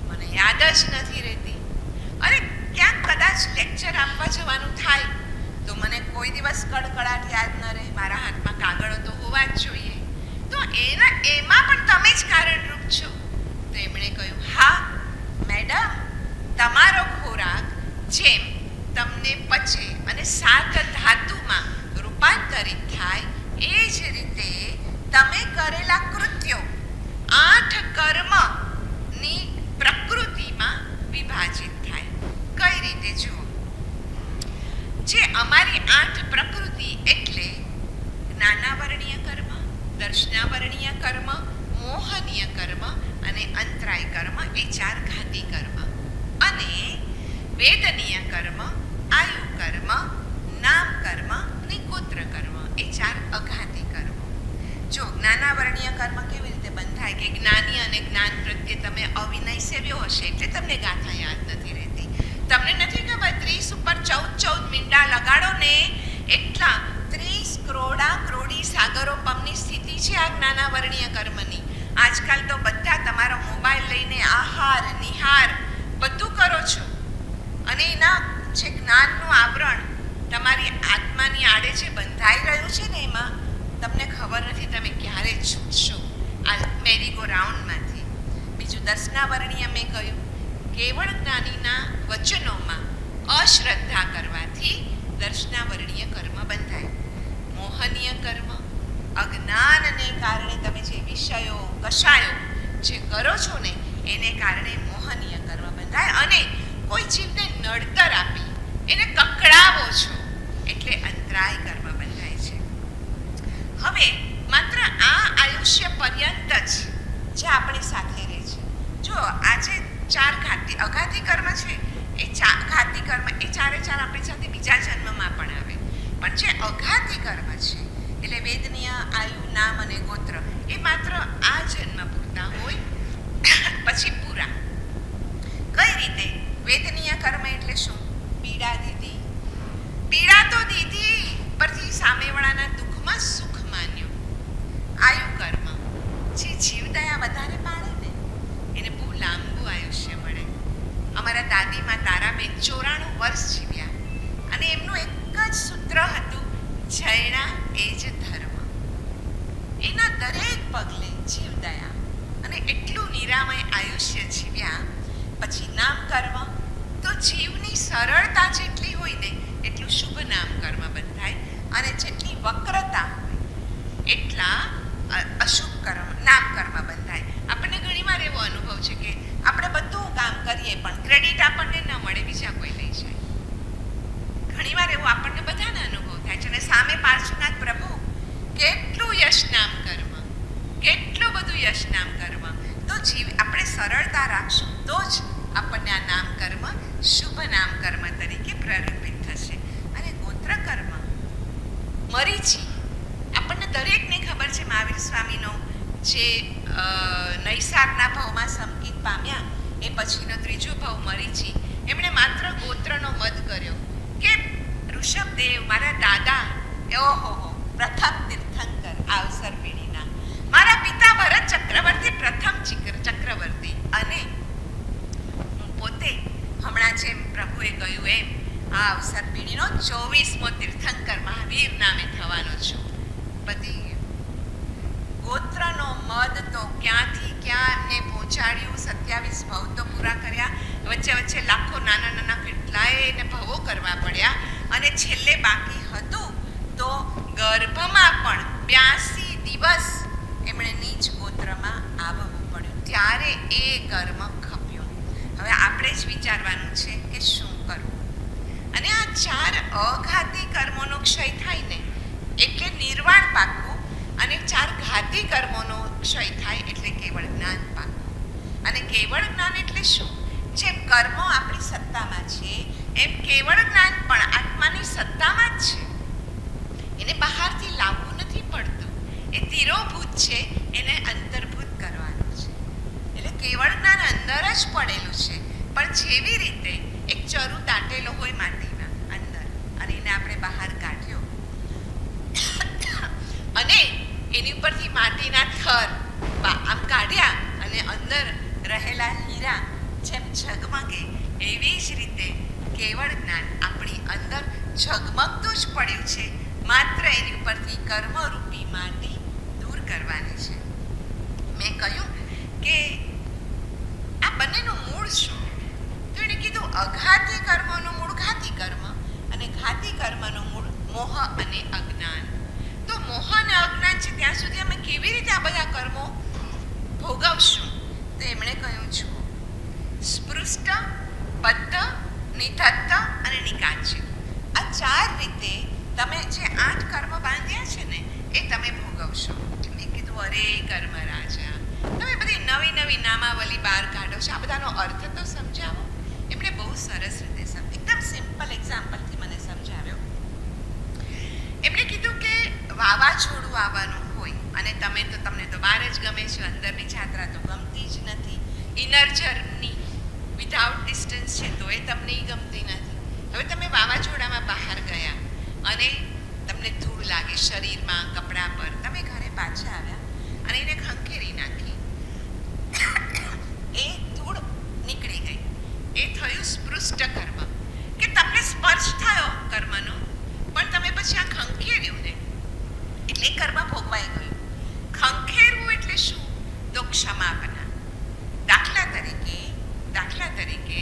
Speaker 3: મને યાદ જ નથી રહેતી. અને ક્યાંક કદાચ લેક્ચર આપવા જવાનું થાય તો મને કોઈ દિવસ કડકડાટ યાદ ન રહે. મારા હાથમાં કાગળો તો હોવા જ જોઈએ. તો એમાં પણ તમે જ કારણરૂપ છો. તો એમણે કહ્યું હા મેડમ, તમારો ખોરાક જેમ તમને પચે અને 7 ધાતુમાં રૂપાંતરિત થાય એ જ રીતે તમે કરેલા કૃત્યો 8 કર્મની પ્રકૃતિમાં વિભાજિત થાય. કઈ રીતે જુઓ, જે અમારી 8 પ્રકૃતિ એટલે જ્ઞાનાવરણીય કર્મ, દર્શનાવરણીય કર્મ, મોહનીય કર્મ અને અંતરાય કર્મ એ 4 ઘાતી કર્મ, અને વેદનીય કર્મ, આયુ કર્મ, નામ કર્મ અને ગોત્ર કર્મ એ 4 અઘાતી કર્મ. જો જ્ઞાનાવરણીય કર્મ કેવી રીતે બંધાય કે જ્ઞાની અને જ્ઞાન પ્રત્યે તમે અવિનય સેવ્યો હશે એટલે તમને ગાથા યાદ નથી રહેતી. તમને નથી ખબર 30 ઉપર 14 મીંડા લગાડો ને એટલા 30 કરોડા કરોડી સાગરો પમની સ્થિતિ છે આ જ્ઞાનાવરણીય કર્મની. આજકાલ તો બધા તમારો મોબાઈલ લઈને આહાર નિહાર બધું કરો છો અને એના જે જ્ઞાનનું આવરણ તમારી આત્માની આડે જે બંધાઈ રહ્યું છે ને એમાં તમને ખબર નથી તમે ક્યારે છૂટશો આ મેરીગો રાઉન્ડમાંથી. બીજું દર્શનાવરણીય મેં કહ્યું કેવળ જ્ઞાનીના વચનોમાં અશ્રદ્ધા કરવાથી દર્શનાવરણીય કર્મ બંધાય. મોહનીય કર્મ અજ્ઞાનને કારણે તમે જે વિષયો કશાયો જે કરો છો ને એને કારણે મોહનીય કર્મ બંધાય અને કોઈ જીવને નડતર આપી એને કકડાવો છો એટલે અંતરાય કર્મ બંધાય છે. હવે માત્ર આ આયુષ્ય પર્યંત જ જે આપણી સાથે રહે છે. જો આજે 4 અઘાતી કર્મ છે એ ઘાતી કર્મ એ ચારે ચાર આપણી સાથે બીજા જન્મમાં પણ આવે. પણ જે અઘાતી કર્મ છે એટલે વેદનીય આયુ નામ અને ગોત્ર એ માત્ર આ જન્મ પૂરતા હોય પછી પૂરા. કઈ રીતે? વેદનીય કર્મ એટલે શું? પીડા દીધી. પીડા તો દીધી પરથી સામેવાળાના દુઃખમાં સુખ માન્યું. આયુ કર્મ જે જીવદયા વધારે પાડે ને એને બહુ લાંબુ આયુષ્ય મળે. અમારા દાદીમાં તારાબેન 94 વર્ષ જીવ્યા અને એમનું એક જ સૂત્ર હતું જૈણા એ જ ધર્મ. એના દરેક પગલે જીવદયા અને એટલું નિરામય આયુષ્ય જીવ્યા. પછી નામ કર્મ તો જીવની સરળતા જેટલી હોય ને એટલું શુભ નામ કર્મ બંધાય અને જેટલી વક્રતા હોય એટલા અશુભ કર્મ નામ કર્મ બંધાય. આપણને ઘણીવાર એવો અનુભવ છે કે આપણે બધું કામ કરીએ પણ ક્રેડિટ આપણને ન મળે, બીજા કોઈ લઈ જાય. ઘણીવાર એવો આપણને બધાને અનુભવ થાય છે અને સામે પાર્શ્વનાથ પ્રભુ કેટલું યશ નામ કર્મ, કેટલું બધું યશ નામ કર્મ. તો જીવ આપણે સરળતા રાખશું તો જ આપણને આ નામ કર્મ શુભ નામ કર્મ તરીકે પ્રરૂપિત થશે. અને ગોત્ર કર્મ મરીચી આપણને દરેકને ખબર છે. મહાવીર સ્વામીનો જે નૈસારના ભાવમાં સંકિત પામ્યા એ પછીનો ત્રીજો ભાવ મરીચી. એમણે માત્ર ગોત્રનો મદ કર્યો કે ઋષભદેવ મારા દાદા ઓહો પ્રથમ તીર્થંકર આવસર પેઢીના, મારા પિતા ભરત ચક્રવર્તી પ્રથમ ચક્રવર્તી અને હું પોતે હમણાં જેમ પ્રભુએ કહ્યું એમ આ અવસર પેઢીનો 24મો તીર્થંકર મહાવીર નામે થવાનો છું. બધી ગોત્રનો મદ તો ક્યાંથી ક્યાં એમને પહોંચાડ્યું. 27 ભવ તો પૂરા કર્યા, વચ્ચે વચ્ચે લાખો નાના નાના કેટલાય એને ભવો કરવા પડ્યા અને છેલ્લે બાકી હતું તો ગર્ભમાં પણ 82 દિવસ એમણે નીચ ગોત્રમાં આવવું પડ્યું ત્યારે એ કર્મ ખપ્યું. હવે આપણે જ વિચારવાનું છે કે શું કરવું. અને આ 4 અઘાતી કર્મોનો ક્ષય થાય ને એટલે નિર્વાણ પાકવું અને 4 ઘાતી કર્મોનો ક્ષય થાય એટલે કેવળ જ્ઞાન પાકવું. અને કેવળ જ્ઞાન એટલે શું? જેમ કર્મો આપણી સત્તામાં છે એમ કેવળ જ્ઞાન પણ આત્માની સત્તામાં જ છે. એને બહારથી લાવવું નથી પડતું, એ તિરોભૂત છે, એને અંતર્ભૂત કરવાનું છે. એટલે કેવળ જ્ઞાન અંદર જ પડેલું છે. પણ જેવી રીતે એક ચરુ દાટેલો હોય માટીમાં અંદર અને એને આપણે બહાર કાઢ્યો અને એની ઉપરથી માટીના થર આમ કાઢ્યા અને અંદર રહેલા હીરા જેમ ઝગમગે એવી જ રીતે કેવળ જ્ઞાન આપણી અંદર ઝગમગતું જ પડ્યું છે. માત્ર એની ઉપરથી કર્મરૂપી માટી દૂર કરવાની છે. મેં કહ્યું કે આ બંનેનું મૂળ શું? તો એણે કીધું અઘાતી કર્મનું મૂળ ઘાતી કર્મ અને ઘાતી કર્મનું મૂળ મોહ અને અજ્ઞાન. તો મોહ અને અજ્ઞાન છે ત્યાં સુધી અમે કેવી રીતે આ બધા કર્મો ભોગવશું? તો એમણે કહ્યું છું સ્પૃષ્ટ, બદ્ધ, નિધત્ત અને નિકાંચિત. આ 4 રીતે તમે જે 8 કર્મ બાંધ્યા છે ને એ તમે ભોગવશો. મેં કીધું અરે કર્મ રાજા, તમે બધી નવી નવી નામાવલી બહાર કાઢો છો, આ બધાનો અર્થ તો સમજાવો. એમણે બહુ સરસ રીતે એકદમ સિમ્પલ એક્ઝામ્પલથી મને સમજાવ્યો. એમણે કીધું કે વાવાઝોડું આવવાનું હોય અને તમને તો બહાર જ ગમે છે, અંદરની જાત્રા તો ગમતી જ નથી. ઇનર જર્ની વિધાઉટ ડિસ્ટન્સ છે તો એ તમને ગમતી નથી. હવે તમે વાવાઝોડામાં બહાર ગયા અને તમને ધૂળ લાગે શરીરમાં, કપડાં પર, તમે ઘરે પાછા આવ્યા અને એને ખંખેરી નાખી, એ ધૂળ નીકળી ગઈ, એ થયું સ્પૃષ્ટ કર્મ, કે તમને સ્પર્શ થયો કર્મનો, પણ તમે પછી આ ખંખેર્યું ને એટલે કર્મ ભોગવાઈ ગયું. ખંખેરવું એટલે શું? તો ક્ષમાપના. દાખલા તરીકે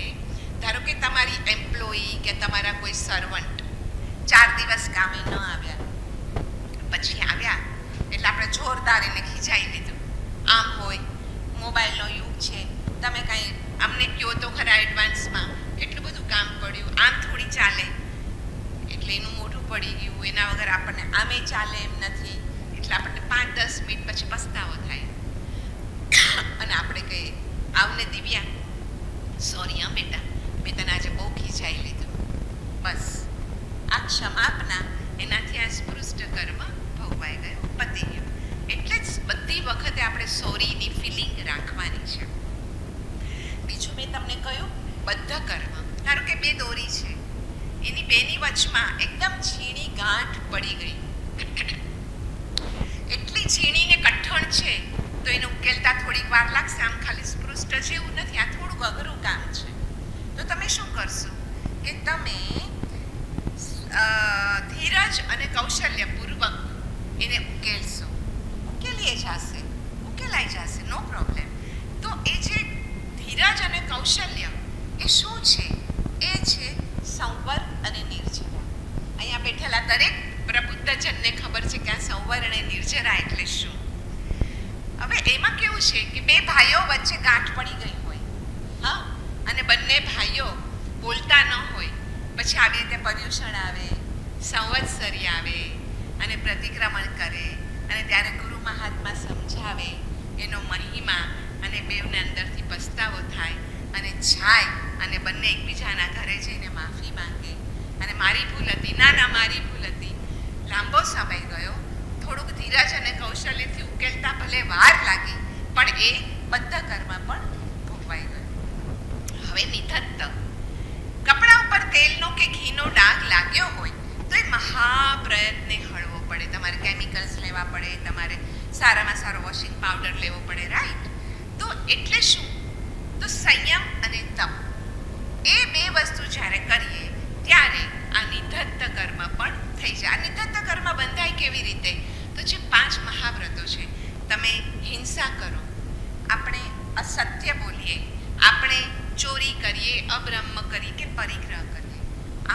Speaker 3: ધારો કે તમારી એમ્પ્લોયી કે તમારા કોઈ સર્વન્ટ 4 દિવસ કામે ન આવ્યા, પછી આવ્યા એટલે આપણે જોરદાર એને ખીજાઈ લીધું. આમ હોય, મોબાઈલનો યુગ છે, તમે કાંઈ અમને કહો તો ખરા એડવાન્સમાં એટલું બધું કામ પડ્યું, આમ થોડી ચાલે, એટલે એનું મોઢું પડી ગયું, એના વગર આપણને આમે ચાલે એમ નથી, એટલે આપણને 5-10 મિનિટ પછી પસ્તાવો થાય અને આપણે કહીએ, આવને દિવ્યા, સોરી હા બેટા, મેં તને આજે બહુ ખીજાઈ લીધું. બસ આ ક્ષમાપના, એનાથી આ સ્પૃષ્ટ કર્મ ભોગવાઈ ગયો, પતી ગયો. એટલે જ બધી વખતે આપણે સોરીની ફિલિંગ રાખવાની છે. બીજું મેં તમને કહ્યું બદ્ધ કર્મ. ધારો કે 2 દોરી છે, એની બેની વચમાં એકદમ ઝીણી ગાંઠ પડી ગઈ, એટલી ઝીણી ને કઠણ છે તો એને ઉકેલતા થોડીક વાર લાગશે. આમ ખાલી સ્પૃષ્ટ જેવું નથી, આ થોડુંક અઘરું કામ છે. તો તમે શું કરશો કે તમે ધીરજ અને કૌશલ્યપૂર્વક એને ઉકેલશો. ઉકેલાઈ જશે, નો પ્રોબ્લેમ. તો એ જે ધીરજ અને કૌશલ્ય એ શું છે? એ છે સંવર અને નિર્જરા. અહીંયા બેઠેલા દરેક પ્રબુદ્ધજનને ખબર છે કે આ સંવર અને નિર્જરા એટલે શું. હવે એમાં કેવું છે કે 2 ભાઈઓ વચ્ચે ગાંઠ પડી ગઈ હોય, હા, અને બંને ભાઈઓ બોલતા ન હોય, પછી આવી રીતે પર્યુષણ આવે, સંવત્સરી આવે અને પ્રતિક્રમણ કરે, અને ત્યારે ગુરુ મહાત્મા સમજાવે એનો મહિમા, અને બેવને અંદરથી પસ્તાવો થાય અને જાય અને બંને એકબીજાના ઘરે જઈને માફી માંગે અને મારી ભૂલ હતી, ના મારી ભૂલ હતી. લાંબો સમય ગયો, થોડુંક ધીરજ અને કૌશલ્યથી ઉકેલતા ભલે વાર લાગી, પણ એ બદ્ધ કર્મ પણ ભોગવાઈ ગયો. હવે નિધત્ત, કપડા ઉપર તેલનો કે ઘીનો ડાઘ લાગ્યો હોય તો એ મહાપ્રયત્ને હળવો પડે. તમારે કેમિકલ્સ લેવા પડે, તમારે સારામાં સારો વોશિંગ પાવડર લેવો પડે, રાઈટ? તો એટલે શું? તો સંયમ અને તપ, એ 2 વસ્તુ જ્યારે કરીએ ત્યારે આ નિધત્ત કર્મ પણ થઈ જાય. આ નિધત્ત કર્મ બંધાય કેવી રીતે? તો જે 5 મહાવ્રતો છે, તમે હિંસા કરો, આપણે અસત્ય બોલીએ, આપણે ચોરી કરીએ, અબ્રહ્મ કરીએ કે પરિગ્રહ કરીએ,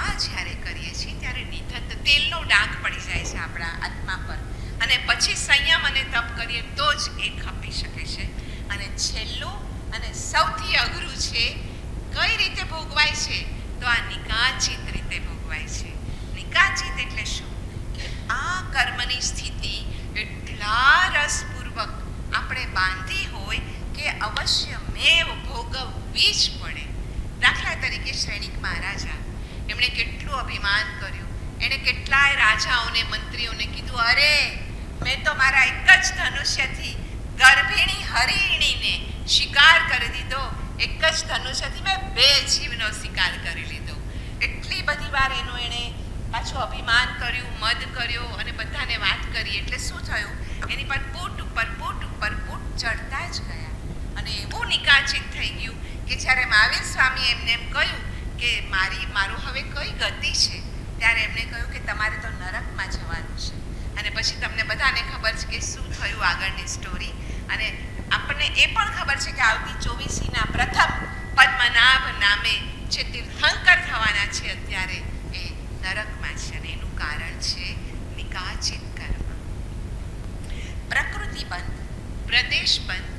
Speaker 3: આ જ્યારે કરીએ છીએ ત્યારે નિધત્ત તેલનો ડાઘ પડી જાય છે આપણા આત્મા પર, અને પછી સંયમ અને તપ કરીએ તો જ એ ખપી શકે છે. અને છેલ્લું અને સૌથી અઘરું છે, કઈ રીતે ભોગવાય છે? તો આ નિકાચિત રીતે ભોગવાય છે. નિકાચિત એટલે શું? કે આ કર્મની સ્થિતિ એટલા રસપૂર્વક આપણે બાંધી હોય કે અવશ્ય મેવ ભોગવવી જ પડે. દાખલા તરીકે સૈનિક મહારાજા, એમણે કેટલું અભિમાન કર્યું, એણે કેટલાય રાજાઓને, મંત્રીઓને કીધું, અરે મેં તો મારા એક જ ધનુષ્યથી ગર્ભિણી હરિણીને શિકાર કરી દીધો, એક જ ધનુષ્યથી મેં 2 જીવનો શિકાર કરી લીધો. એટલી બધી વાર એણે પાછું અભિમાન કર્યું, મદ કર્યો અને બધાને વાત કરી. એટલે શું થયું? એની પર પૂટ ઉપર પૂટ ચડતા જ ગયા, અને એવું નિકાચિત થઈ ગયું કે જ્યારે મહાવીર સ્વામી એમને એમ કહ્યું કે મારું હવે કઈ ગતિ છે, ત્યારે એમણે કહ્યું કે તમારે તો નરકમાં જવાનું છે. અને પછી તમને બધાને ખબર છે કે શું થયું આગળની સ્ટોરી. અને આપણને એ પણ ખબર છે કે આવતી 24મીના પ્રથમ પદ્મનાભ નામે જે તીર્થંકર થવાના છે અત્યારે, એ નરકમાં છે, અને એનું કારણ છે નિકાચિત કર્મ. પ્રકૃતિબંધ, પ્રદેશબંધ,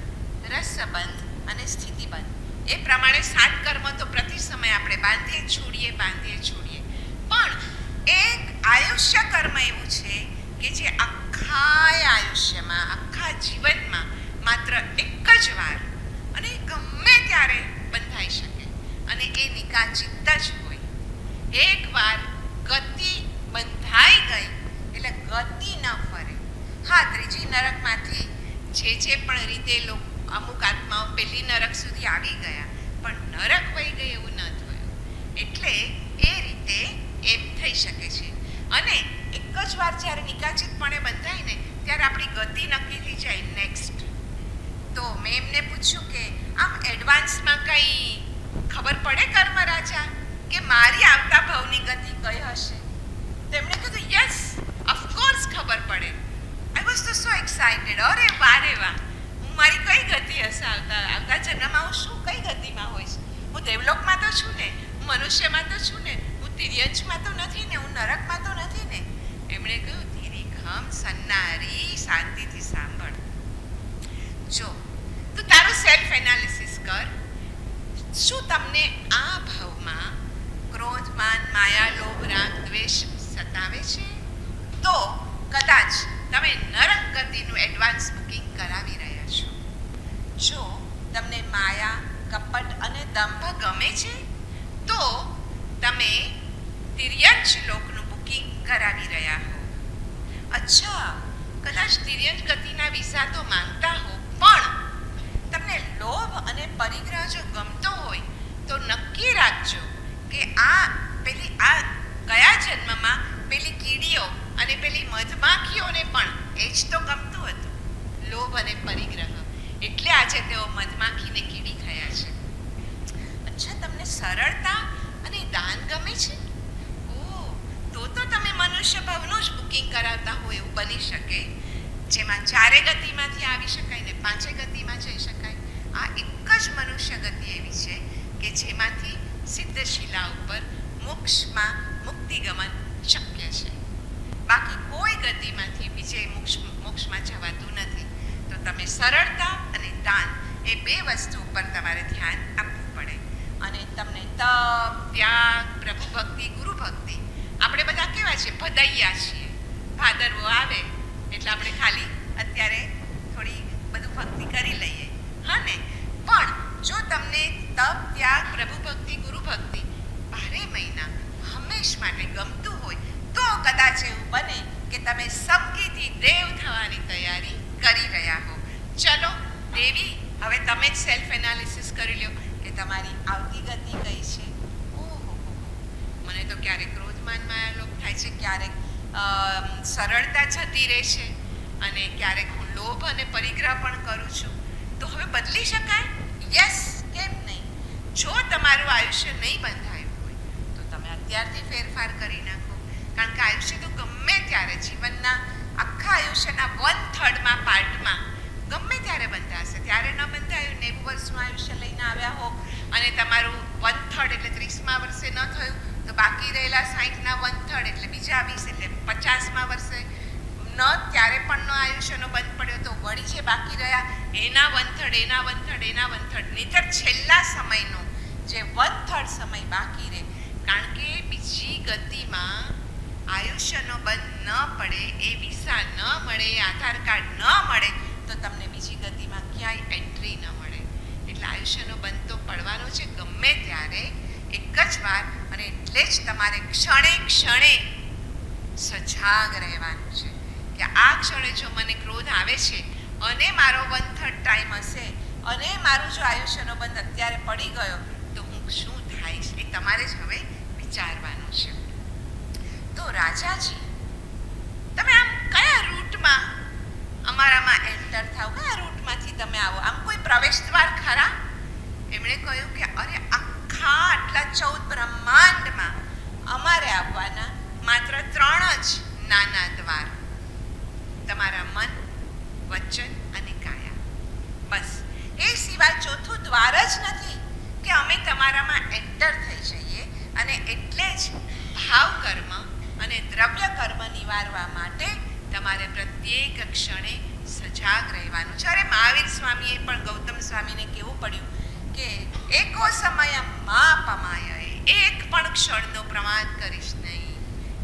Speaker 3: રસબંધ અને સ્થિતિબંધ, એ પ્રમાણે 7 કર્મ તો પ્રતિ સમય આપણે બાંધીએ છોડીએ. પણ એક આયુષ્ય કર્મ એવું છે કે જે આખા આયુષ્યમાં, આખા જીવનમાં માત્ર એક જ વાર અને ગમે ત્યારે બંધાઈ શકે, અને એ નિકાચિત જ હોય. એકવાર ગતિ બંધાઈ ગઈ એટલે ગતિ ન ફરે. હા, ત્રીજી નરકમાં સુધી આવી ગયા પણ નરક વહી ગઈ એવું ન થયું. એટલે એ રીતે એમ થઈ શકે છે. અને એક જ વાર જ્યારે નિકાચિતપણે બંધાય ને ત્યારે આપણી ગતિ નક્કી થઈ જાય નેક્સ્ટ. તો મેં એમને પૂછ્યું કે આમ એડવાન્સમાં કંઈ ખબર પડે કર્મ રાજા કે મારી આવતા ભાવની ગતિ કઈ હશે? તેમણે કીધું યસ ઓફકોર્સ ખબર પડે. આઈ વોઝ તો સો એક્સાઇટેડ. અરે વાહ રે વાહ, હું મારી કઈ ગતિ હશે આવતા જન્મમાં, હું શું કઈ ગતિમાં હોઈશ? હું દેવલોકમાં તો છું ને, હું મનુષ્યમાં તો છું ને, હું તિર્યંશમાં તો નથી ને, હું નરકમાં તો નથી ને. એમણે કહ્યું ધીરી ખમ સન્નારી, શાંતિથી સાંભળ. જો તું તારું સેલ્ફ એનાલિસિસ કર. શું તમને આ ભાવમાં ક્રોધ, માન, માયા, લોભ, રાગ, દ્વેષ સતાવે છે? તો કદાચ તમે નરક ગતિનું એડવાન્સ બુકિંગ કરાવી રહ્યા છો. જો તમને માયા, કપટ અને દંભ ગમે છે તો તમે તિર્યંશ લોકનું બુકિંગ કરાવી રહ્યા હો. અચ્છા, કદાચ તિર્યંશ ગતિના વિઝા તો માંગતા હો પણ તમને લોભ અને પરિગ્રહ જો ગમતો હોય તો નક્કી રાખજો કે આ ગયા જન્મમાં પેલી કીડીઓ અને પેલી મધમાખીઓને પણ એ જ તો ગમતું હતું, લોભ અને પરિગ્રહ. એટલે આજે તેઓ મધમાખીને કીડી થયા છે. અચ્છા, તમને સરળતા અને દાન ગમે છે? ઓહ, તો તમે મનુષ્ય ભાવનું જ બુકિંગ કરાવતા હોય એવું બની શકે, જેમાં 4 ગતિમાંથી આવી શકાય ને 5 ગતિમાં જઈ શકાય. આ એક જ મનુષ્ય ગતિ એવી છે કે જેમાંથી સિદ્ધશિલા ઉપર મોક્ષમાં મુક્તિગમન શક્ય છે. બાકી કોઈ ગતિમાંથી બીજે મોક્ષમાં જવાતું નથી. તો તમે સરળતા અને દાન એ 2 વસ્તુ ઉપર તમારે ધ્યાન આપવું પડે. અને તમને તપ, ત્યાગ, પ્રભુ ભક્તિ, ગુરુ ભક્તિ, આપણે બધા કેવા છે, ભદૈયા છીએ. ભાદરવો આવે એટલે આપણે ખાલી અત્યારે થોડી બધું ભક્તિ કરી લઈએ, હા ને? પણ જો તમને તપ, ત્યાગ, પ્રભુ ભક્તિ, ગુરુ ભક્તિ 12 મહિના હંમેશ માટે ગમતું હોય તો કદાચ એવું બને કે તમે સમકીથી દેવ થવાની તૈયારી કરી રહ્યા હો. ચલો દેવી, હવે તમે જ સેલ્ફ એનાલિસિસ કરી લો કે તમારી આવતી ગતિ કઈ છે. ઓહો, મને તો ક્યારેક ક્રોધમાન માયા લોભ થાય છે, ક્યારેક સરળતા જતી રહે છે અને ક્યારેક હું લોભ અને પરિગ્રહ પણ કરું છું. તો હવે બદલી શકાય? યસ, કેમ નહીં? જો તમારું આયુષ્ય નહીં બંધાયું હોય તો તમે અત્યારથી ફેરફાર કરી નાખો. કારણ કે આયુષ્ય તો ગમે ત્યારે જીવનના આખા આયુષ્યના 1/3 પાર્ટમાં ગમે ત્યારે બંધાશે. ત્યારે ન બંધાયું, 90 વર્ષનું આયુષ્ય લઈને આવ્યા હો અને તમારું 1/3 એટલે 30મા વર્ષે ન થયું તો બાકી રહેલા 60ના 1/3 એટલે બીજા 20 એટલે 50મા વર્ષે ન ત્યારે પણ ન આયુષ્યનો બંધ પડ્યો તો વળી જે બાકી રહ્યા એના 1/3, એના 1/3, એના 1/3, નહીંતર છેલ્લા સમયનો જે 1/3 સમય બાકી રહે. કારણ કે બીજી ગતિમાં આયુષ્યનો બંધ ન પડે, એ વિસા ન મળે, આધાર કાર્ડ ન મળે તો તમને બીજી ગતિમાં ક્યાંય એન્ટ્રી ન મળે. એટલે આયુષ્યનો બંધ તો પડવાનો છે ગમે ત્યારે, એક જ વાર. અને એટલે જ તમારે ક્ષણે ક્ષણે સજાગ રહેવાનું છે કે આ ક્ષણે જો મને ક્રોધ આવે છે અને મારો 1/3 ટાઈમ હશે અને મારું જો આયુષ્યનો બંધ અત્યારે પડી ગયો તો હું શું થાય છે એ તમારે જ હવે વિચારવાનું છે. તો રાજાજી, તમે આમ કયા રૂટમાં અમારામાં એન્ટર થાવ? કયા રૂટમાંથી તમે આવો? આમ કોઈ પ્રવેશ દ્વાર ખરા? એમણે કહ્યું કે અરે આખા આટલા 14 બ્રહ્માંડમાં અમારે આવવાના માત્ર 3 જ નાના દ્વાર, તમારા મન, વચન અને કાયા. બસ એ સિવાય ચોથું દ્વાર જ નથી કે અમે તમારામાં એન્ટર થઈ જઈએ. અને એટલે જ ભાવ કર્મ અને દ્રવ્ય કર્મ નિવારવા માટે તમારે પ્રત્યેક ક્ષણે સજાગ રહેવાનું છે. અરે મહાવીર સ્વામીએ પણ ગૌતમ સ્વામીને કહેવું પડ્યું કે એકો સમય મા પમાય, એક પણ ક્ષણનો પ્રમાદ કરીશ નહીં,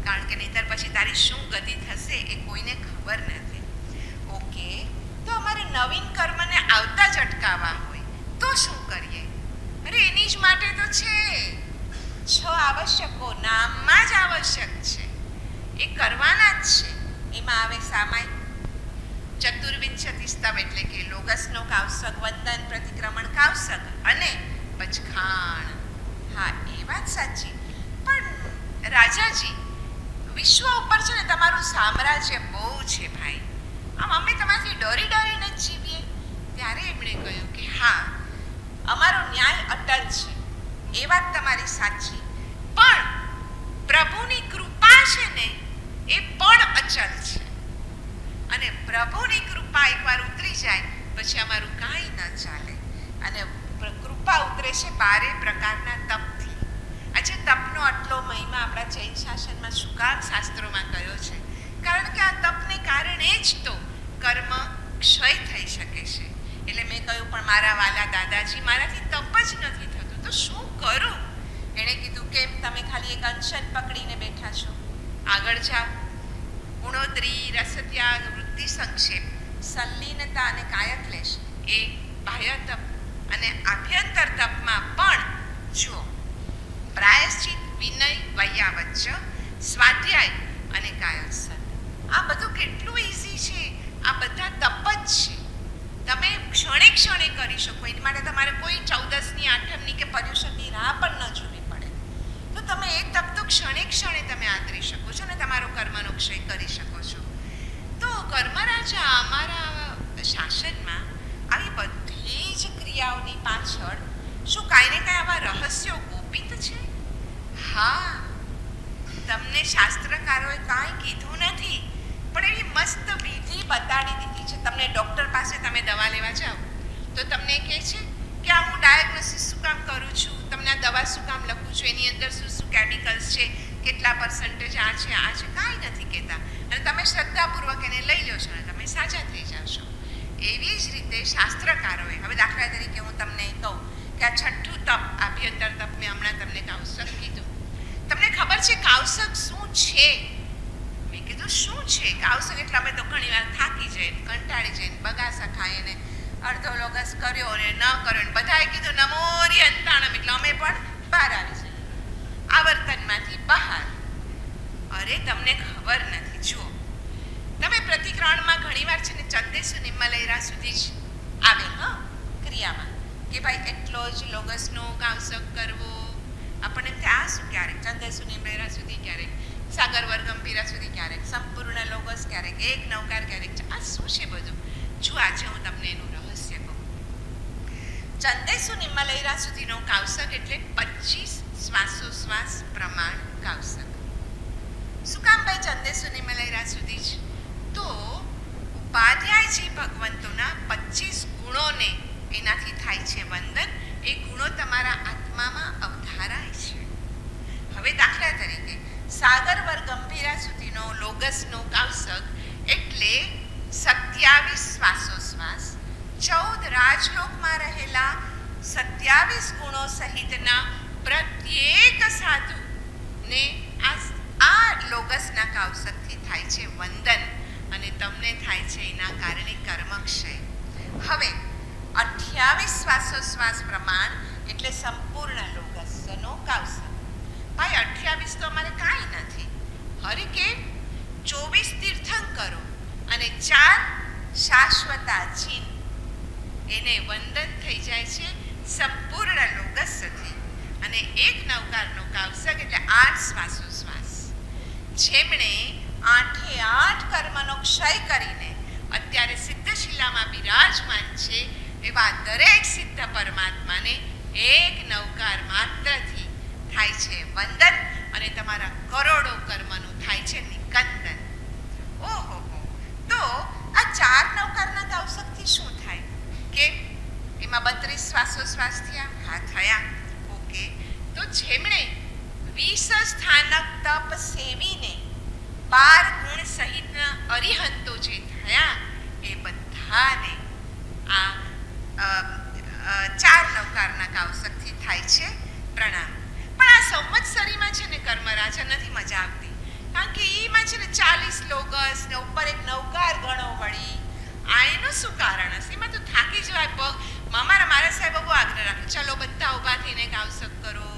Speaker 3: કારણ કે નહીંતર પછી તારી શું ગતિ થશે એ કોઈને ખબર નથી. ઓકે, તો અમારે નવીન કર્મને આવતા જ અટકાવવા હોય તો શું કરીએ? અરે એની જ માટે તો છે 6 આવશ્યકો, નામમાં જ આવશ્યક છે, એ કરવાના જ છે. એમાં આવે સામાય. ચતુર્વિંશતિ સ્તવ એટલે કે લોગસનો કાવસક, વંદન, પ્રતિક્રમણ કાવસક અને પચખાણ. હા, એ વાત સાચી. પણ રાજાજી, વિશ્વ ઉપર છે ને તમારું સામ્રાજ્ય બહુ છે ભાઈ. આમ અમે તમારાથી ડરી ડરીને જ જીવીએ. ત્યારે એમણે કહ્યું કે હા, અમારો ન્યાય અટલ છે, એ વાત તમારી સાચી, પણ પ્રભુની કૃપા છે ને એ પણ અચલ છે. અને પ્રભુની કૃપા એકવાર ઉતરી જાય પછી અમારું કાંઈ ન ચાલે. અને કૃપા ઉતરે છે 12 પ્રકારના તપથી. આજે તપનો આટલો મહિમા આપણા જૈન શાસનમાં શું કામ શાસ્ત્રોમાં કયો છે? કારણ કે આ તપને કારણે જ તો કર્મ ક્ષય થઈ શકે છે. એટલે મેં કહ્યું, પણ મારા વાલા દાદાજી, મારાથી તપ જ નથી થતું, તો શું કરું? એણે કીધું, કેમ તમે ખાલી એક અનશન પકડીને બેઠા છો? આગળ જાઓ. ગુણોત્રી, રસત્યાગ, વૃત્તિ સંક્ષેપ, સંલીનતા અને કાયક્લેશ એ બાહ્ય તપ. અને આભ્યંતર તપમાં પણ જુઓ, પ્રાયશ્ચિત, વિનય, વૈયાવચ્ચ, સ્વાધ્યાય અને કાયોત્સર્ગ. આ બધું કેટલું ઇઝી છે. આ બધા તપ જ છે. તમે ક્ષણે ક્ષણે કરી શકો. એની માટે તમારે કોઈ 14ની, 8મની કે પર્યુષણની રાહ પણ ન જોવી પડે. તો તમે એ તપ તો ક્ષણે ક્ષણે તમે આદરી શકો છો અને તમારો કર્મનો ક્ષય કરી શકો છો. તો કર્મરાજા અમારા શાસનમાં આવી બધી જ ક્રિયાઓની પાછળ શું કાંઈ ને કાંઈ આવા રહસ્યો ગોપિત છે? હા, તમને શાસ્ત્રકારોએ કાંઈ કીધું નથી, પણ એવી મસ્ત વિધિ બતાડી દીધી છે. તમને ડૉક્ટર પાસે તમે દવા લેવા જાઓ તો તમને કહે છે કે આ હું ડાયગ્નોસિસ શું કામ કરું છું, તમને આ દવા શું કામ લખું છું, એની અંદર શું શું કેમિકલ્સ છે, કેટલા પર્સન્ટેજ આ છે, કાંઈ નથી કહેતા. અને તમે શ્રદ્ધાપૂર્વક એને લઈ લો છો અને તમે સાજા થઈ જાઓ છો. એવી જ રીતે શાસ્ત્રકારોએ, હવે દાખલા તરીકે હું તમને કહું કે આ 6થું તપ, આભ્યંતર તપ, મેં હમણાં તમને કાવસક કીધું. તમને ખબર છે કાવસક શું છે? મેં કીધું શું છે કાવસક? એટલે અમે તો ઘણી વાર થાકી જઈને, કંટાળી જઈને, બગાસા ખાઈને અડધો લોગસ કર્યો અને ન કર્યો, ને બધાએ કીધું નમોરી અંતાણમ, એટલે અમે પણ બહાર આવી જઈએ, આવર્તનમાંથી બહાર. અરે તમને ખબર નથી. જુઓ, તમે પ્રતિક્રમણમાં ઘણીવાર છે ને ચંદેસુ નિમ્મલૈરા સુધી જ આવે ક્રિયામાં કે ભાઈ એટલો જ લોગસનો કાવસક કરવો. આપણને ત્યાં શું, ક્યારેક ચંદેસુ નિમ્મલૈરા સુધી, ક્યારેક સાગર વર્ગંભીરા સુધી, ક્યારેક સંપૂર્ણ લોગસ, ક્યારેક એક નવકાર, ક્યારેક આ શું છે બધું? જો આજે હું તમને એનું રહસ્ય કહું. ચંદેસુ નિમ્મલૈરા સુધીનો કાવસક એટલે 25 શ્વાસોશ્વાસ પ્રમાણ કાવસક. શું કામ ભાઈ ચંદેસુ નિમ્મલૈરા સુધી જ? તો ઉપાધ્યાયજી ભગવંતોના 25 ગુણોને એનાથી થાય છે વંદન. એ ગુણો તમારા આત્મામાં અવધારાય છે. હવે દાખલા તરીકે સાગર વર્ગ ગંભીરા સુધીનો લોગસનો કાવસક એટલે 27 શ્વાસોશ્વાસ, 14 રાજલોકમાં રહેલા 27 ગુણો સહિતના પ્રત્યેક સાધુને આ લોગસના કાવસકથી થાય છે વંદન અને તમને થાય છે એના કારણે કર્મક્ષય. હવે 28 શ્વાસોશ્વાસ પ્રમાણ એટલે સંપૂર્ણ લોગસનો કાવસક. ભાઈ 28 તો અમારે કાંઈ નથી. હરે કે 24 તીર્થંકરો અને 4 શાશ્વતા ચિહ્ન, એને વંદન થઈ જાય છે સંપૂર્ણ લોગસથી. અને એક નવકારનો કાવસક એટલે 8 શ્વાસોશ્વાસ. જેમણે 8 કર્મનો ક્ષય કરીને અત્યારે સિદ્ધશિલામાં બિરાજમાન છે એવા દરેક સિદ્ધ પરમાત્માને એક નવકાર માત્રથી થાય છે વંદન અને તમારા કરોડો કર્મનું થાય છે નિકંદન. ઓહો, તો આ 4 નવકારના કાવસકથી શું થાય? કે એમાં 32 શ્વાસોશ્વાસ થયા? હા, થયા. ઓકે, તો જેમણે 20 સ્થાનક તપ સેવીને 12 ગુણ સહિતના અરિહંતો જે થયા એ બધાને આ 4 નવકારના કાવસકથી થાય છે પ્રણામ. પણ આ સંવત્સરીમાં છે ને કર્મરાજા નથી મજા આવતી. કારણ કે એમાં છે ને 40 લોગસ ને ઉપર એક નવકાર ગણો વળી. આ એનું શું કારણ હશે? એમાં તો થાકી જવાય પગ. મારા સાહેબ બહુ આગ્રહ રાખે, ચલો બધા ઊભા થઈને કાવસક કરો.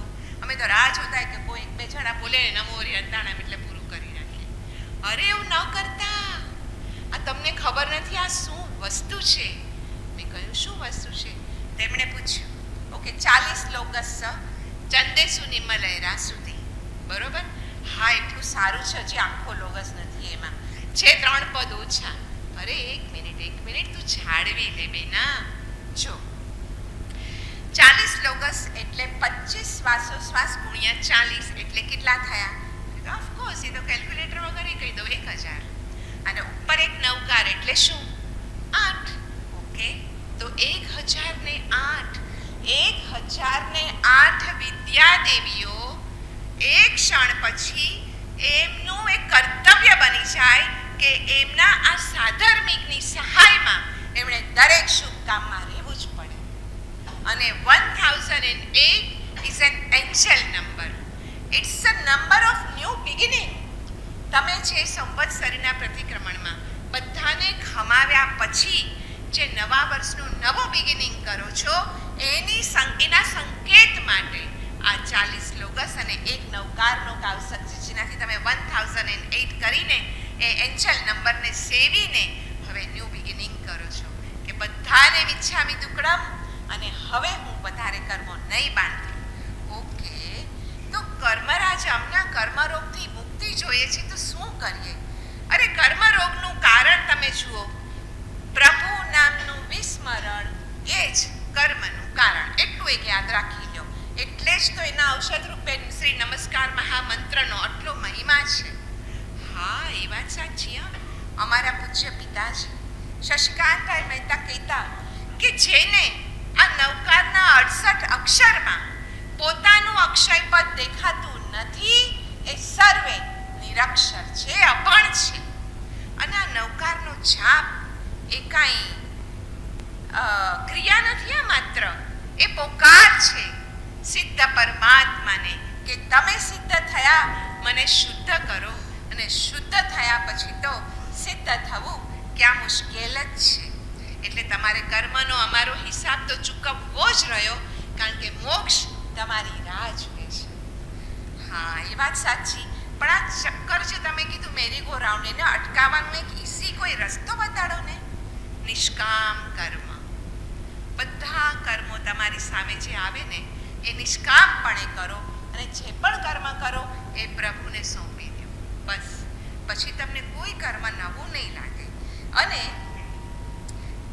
Speaker 3: અમે તો રાહ જોતા કે કોઈ 1-2 જણા બોલે નમો રે અંતાણમ એટલે પૂરું કરી નાખીએ. અરે એવું ન કરતા. આ તમને ખબર નથી આ શું વસ્તુ છે? મેં કહ્યું શું વસ્તુ છે? તેમણે પૂછ્યું, ઓકે 40 શ્લોકસ ચંદેસુ નિમલયરા સુધી, બરોબર? હા, એટલું સારું છે, હજી આખો લોગસ નથી, એમાં છે 3 પદ ઓછા. અરે એક મિનિટ તું જાળવી લે બેના. જો 40 શ્લોકસ એટલે 25 શ્વાસોશ્વાસ ગુણ્યા 40 એટલે કેટલા થયા? ઓફકોર્સ એ તો કેલ્ક્યુલેટર વગર કહી દઉં 1000. અને ઉપર એક નવકાર એટલે શું? 8. ઓકે, તો 1000 ને 8 વિદ્યાદેવીઓ એક ક્ષણ પછી એમનું એક કર્તવ્ય બની જાય કે એમના આ સાધર્મિકની સહાયમાં એમણે દરેક શુભ કામમાં રહેવું જ પડે. અને 1008 is an angel number. It's a number of new beginning. તમે જે સંવત્સરીના પ્રતિક્રમણમાં બધાને ખમાવ્યા પછી જે નવા વર્ષનું નવું બિગિનિંગ કરો છો એના સંકેત માટે આ 40 શ્લોકસ અને એક નવકારનો કાવસક છે, જેનાથી તમે 1008 કરીને એ એન્જલ નંબરને સેવીને હવે ન્યૂ બિગિનિંગ કરો છો કે બધાને વિચ્છામી દુક્કડમ, અને હવે હું વધારે કર્મો નહીં બાંધું. ઓકે, તો કર્મરાજ અમના કર્મરોગથી મુક્તિ જોઈએ છે તો શું કરીએ? અરે કર્મરોગનું કારણ તમે જુઓ, પ્રભુ નામનું વિસ્મરણ એ જ કર્મનું કારણ. એટલું એક યાદ રાખી લો. એટલે જ તો એના ઔષધ રૂપે શ્રી નમસ્કાર મહામંત્રનો આટલો મહિમા છે. હા, એ વાત સાચી. અમારા પૂજ્ય પિતાજી શશિકાંતભાઈ મહેતા કહેતા કે જેને આ નવકારના 68 અક્ષરમાં પોતાનું અક્ષય પદ દેખાતું નથી એ સર્વે નિરક્ષર છે, અભણ છે. અને આ નવકારનો જાપ એ કાંઈ ક્રિયા નથી, આ માત્ર એ પોકાર છે સિદ્ધ પરમાત્માને કે તમે સિદ્ધ થયા, મને શુદ્ધ કરો. અને શુદ્ધ થયા પછી તો સિદ્ધ થવું ક્યાં મુશ્કેલ જ છે. એટલે તમારે કર્મનો અમારો હિસાબ તો ચૂકવવો જ રહ્યો, કારણ કે મોક્ષ તમારી રાહ જુએ છે. હા, એ વાત સાચી. પણ આ ચક્કર જે તમે કીધું મેરી ગો રાઉન્ડ, એને અટકાવવાનો એક ઈઝી કોઈ રસ્તો બતાડો ને. નિષ્કામ કર્મ. બધા કર્મો તમારી સામે જે આવે ને એ નિષ્કામપણે કરો, અને જે પણ કર્મ કરો એ પ્રભુને સોંપી દો. બસ, પછી તમને કોઈ કર્મ નવું નહીં લાગે. અને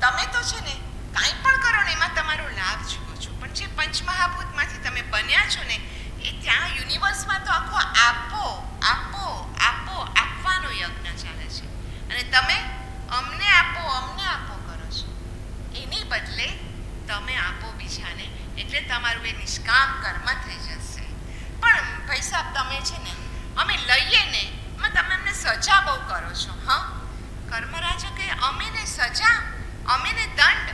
Speaker 3: તમે તો છે ને કાંઈ પણ કરો ને એમાં તમારો લાભ જુઓ છો, પણ જે પંચમહાભૂતમાંથી તમે બન્યા છો ને એ ત્યાં યુનિવર્સમાં તો આખો આપવાનો યજ્ઞ ચાલે છે. અને તમે અમને આપો કરો છો. એની બદલે તમે આપો બીજાને, એટલે તમારું એ નિષ્કામ કર્મ થઈ જશે. પણ ભાઈ સાહેબ, તમે છે ને અમે લઈએ ને એમાં તમે અમને સજા બહુ કરો છો. હા, કર્મરાજા કહે અમે ને સજા, અમે ને દંડ.